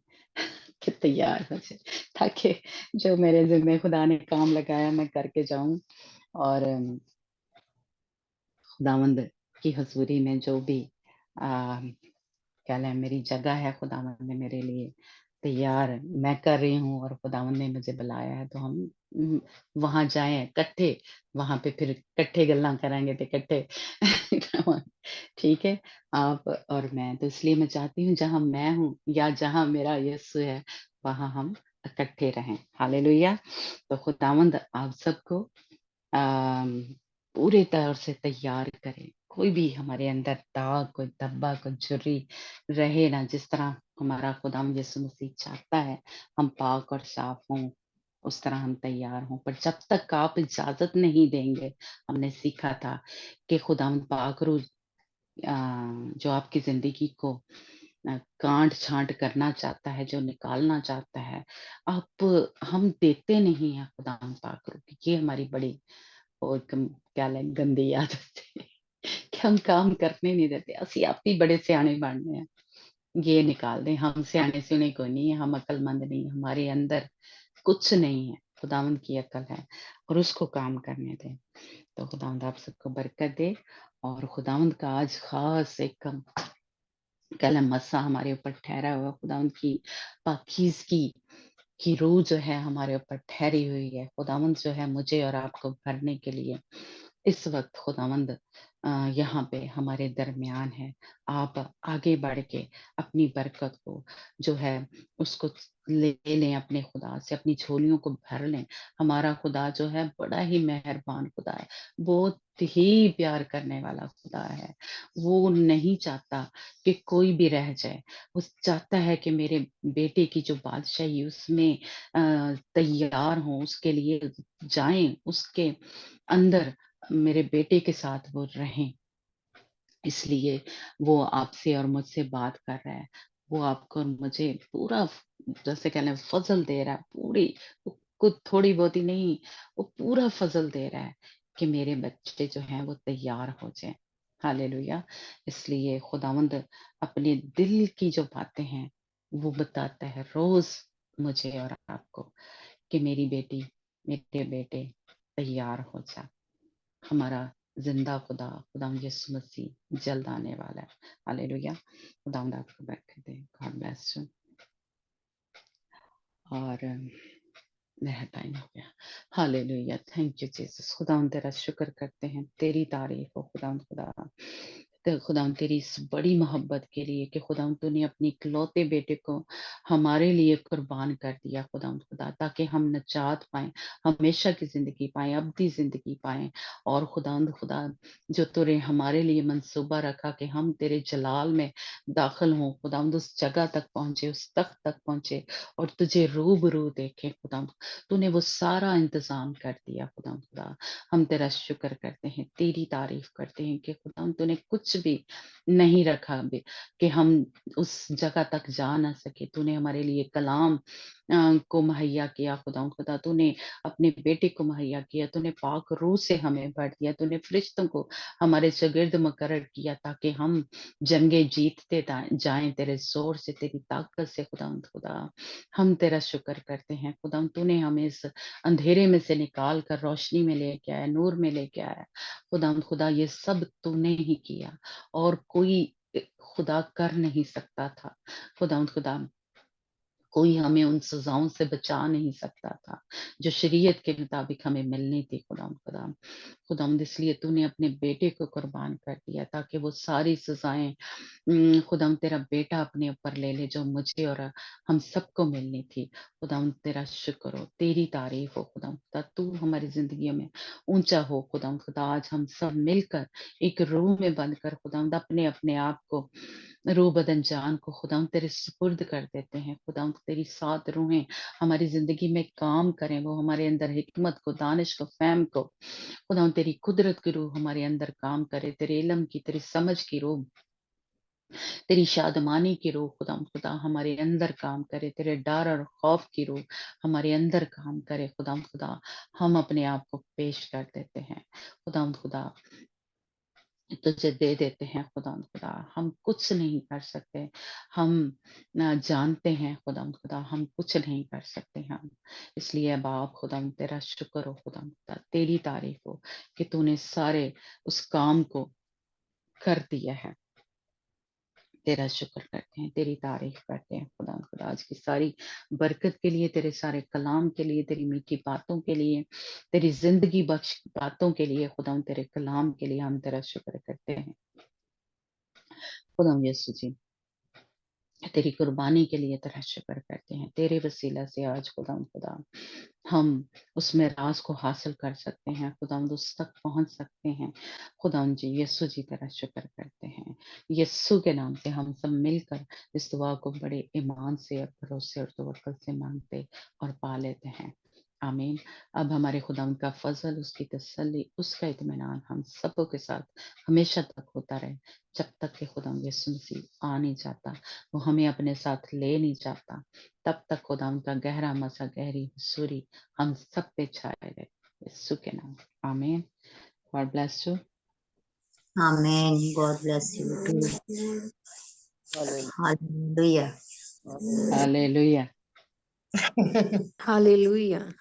कि तैयार हो जाए, ताकि जो मेरे ज़िम्मे खुदा ने काम लगाया मैं करके जाऊँ, और खुदावंद की हज़ूरी में जो भी क्या लें मेरी जगह है खुदावंद ने मेरे लिए तैयार मैं कर रही हूँ, और खुदावंद ने मुझे बुलाया है, तो हम वहाँ जाएँ इकट्ठे, वहाँ पे फिर इकट्ठे गल्लां करेंगे तो इकट्ठे ठीक है, आप और मैं। तो इसलिए मैं चाहती हूँ जहाँ मैं हूँ या जहाँ मेरा यीशु है, वहाँ हम इकट्ठे रहें। हालेलुया! तो खुदावंद आप सबको पूरे तौर से तैयार करें। कोई भी हमारे अंदर दाग, कोई धब्बा, कोई झुर्री रहे ना, जिस तरह हमारा खुदावंद यीशु मसीह चाहता है हम पाक और साफ हों, उस तरह हम तैयार हों। पर जब तक आप इजाज़त नहीं देंगे, हमने सीखा था कि खुदावंद पाक रूह जो आपकी ज़िंदगी को काट-छाँट करना चाहता है, जो निकालना चाहता है, हम देते नहीं हैं खुदावंद पाक रूह की। ये हमारी बड़ी और क्या लें गंदी आदत है कि हम काम करने नहीं देते। ਅਸੀਂ आप ही बड़े सियाने बनने हैं, ये निकाल दें, हम सियाने सुने कोई नहीं है, हम अक्लमंद नहीं हैं, हमारे अंदर कुछ नहीं है, खुदावंद की अक्ल है, और उसको काम करने दें। तो खुदावंद आप सबको बरकत दे, और खुदावंद का आज खास एक कलम मसा हमारे ऊपर ठहरा हुआ, खुदावंद की पाकीज़गी की रूह जो है हमारे ऊपर ठहरी हुई है। खुदावंद जो है मुझे और आपको भरने के लिए इस वक़्त खुदावंद यहाँ पे हमारे दरमियान है। आप आगे बढ़ के अपनी बरकत को जो है उसको ले लें अपने खुदा से, अपनी झोलियों को भर लें। हमारा खुदा जो है बड़ा ही मेहरबान खुदा है, बहुत ही प्यार करने वाला खुदा है। वो नहीं चाहता कि कोई भी रह जाए, वो चाहता है कि मेरे बेटे की जो बादशाही उसमें तैयार हों, उसके लिए जाएँ, उसके अंदर मेरे बेटे के साथ वो रहें। इसलिए वो आपसे और मुझसे बात कर रहा है। वो आपको और मुझे पूरा जैसे कह लें फ़ज़ल दे रहा है, पूरी कुछ थोड़ी बहुत ही नहीं, वो पूरा फ़ज़ल दे रहा है कि मेरे बच्चे जो हैं वो तैयार हो जाएँ। हालेलुया! इसलिए खुदावंद अपने दिल की जो बातें हैं, वो बताता है रोज़ मुझे और आपको कि मेरी बेटी, मेरे बेटे तैयार हो जा। हमारा जिंदा खुदा खुदा यीशु मसीह जल्द आने वाला है। हालेलुया। खुदा आपको बरकत दे। God bless you. और मेरा टाइम हो गया। हालेलुया। Thank you Jesus. खुदा तेरा शुक्र करते हैं, तेरी तारीफ हो खुदा। तो खुदा तेरी इस बड़ी मोहब्बत के लिए कि खुदा तूने अपने इकलौते बेटे को हमारे लिए कुर्बान कर दिया खुदा, ताकि हम नजात पाएं, हमेशा की जिंदगी पाएं, अब्दी जिंदगी पाएं। और खुदा जो तूने हमारे लिए मंसूबा रखा कि हम तेरे जलाल में दाखिल हों खुदा, उस जगह तक पहुंचे, उस तख्त तक पहुंचे और तुझे रूबरू देखें खुदा, तूने वो सारा इंतजाम कर दिया खुदा। हम तेरा शुक्र करते हैं, तेरी तारीफ करते हैं कि खुदा तूने कुछ भी नहीं रखा कि हम उस जगह तक जा ना सके। तूने हमारे लिए कलाम को मुहैया किया खुदा, तूने अपने बेटे को मुहैया किया, तूने पाक रूह से हमें भर दिया, तूने फरिश्तों को हमारे शागिर्द मुकर्रर किया ताकि हम जंगे जीतते जाएं तेरे जोर से, तेरी ताकत से खुदा। हम तेरा शुक्र करते हैं खुदा, तूने हमें इस अंधेरे में से निकाल कर रोशनी में लेके आया, नूर में लेके आया खुदा। ये सब तूने ही किया और कोई खुदा कर नहीं सकता था खुदा। कोई हमें उन सजाओं से बचा नहीं सकता था जो शरीयत के मुताबिक हमें मिलनी थी खुदा। इसलिए तूने अपने बेटे को कुर्बान कर दिया ताकि वो सारी सजाएं खुदा तेरा बेटा अपने ऊपर ले ले जो मुझे और हम सबको मिलनी थी खुदा। तेरा शुक्र हो, तेरी तारीफ हो खुदा, तू हमारी जिंदगी में ऊंचा हो खुदा। आज हम सब मिलकर एक रूम में बंद कर खुदा अपने अपने आप को, रूह बदन जान को खुदा तेरे सुपुर्द कर देते हैं खुदा। तेरी सात रूहें हमारी जिंदगी में काम करें, वो हमारे अंदर हिकमत को, दानिश को, फहम को खुदा, तेरी कुदरत की रूह हमारे अंदर काम करे, तेरे इल्म की, तेरी समझ की रूह, तेरी शादमानी की रूह खुदा हमारे अंदर काम करे, तेरे डर और खौफ की रूह हमारे अंदर काम करे खुदा। हम अपने आप को पेश कर देते हैं खुदा, तुझे दे देते हैं खुदा। हम कुछ नहीं कर सकते, हम जानते हैं खुदा हम कुछ नहीं कर सकते हम। इसलिए बाप खुदा तेरा शुक्र हो खुदा, तेरी तारीफ हो कि तूने सारे उस काम को कर दिया है। तेरा शुक्र करते हैं, तेरी तारीफ करते हैं खुदा। आज की सारी बरकत के लिए, तेरे सारे कलाम के लिए, तेरी मीठी बातों के लिए, तेरी जिंदगी बख्श बातों के लिए खुदा, तेरे कलाम के लिए हम तेरा शुक्र करते हैं खुदा। यीशु जी तेरी कुर्बानी के लिए तेरा शुक्र करते हैं। तेरे वसीला से आज खुदा हम उसमें राज को हासिल कर सकते हैं खुदा, उस तक पहुंच सकते हैं खुदा जी। यीशु जी तेरा शुक्र करते हैं। यीशु के नाम से हम सब मिलकर इस दुआ को बड़े ईमान से और भरोसे और तवक्कुल से मांगते और पा लेते हैं। आमीन। अब हमारे खुदा का फजल, उसकी तसल्ली, उसका इत्मीनान हम सबों के साथ हमेशा तक होता रहे, जब तक कि खुदा यीशु मसीह आ नहीं जाता, वो हमें अपने साथ ले नहीं जाता। तब तक खुदा उनका गहरा मसा, गहरी हुजूरी हम सब पे छाए रहे, यीशु के नाम। आमीन। God bless you. Amen. God bless you too. Hallelujah. Hallelujah. Hallelujah.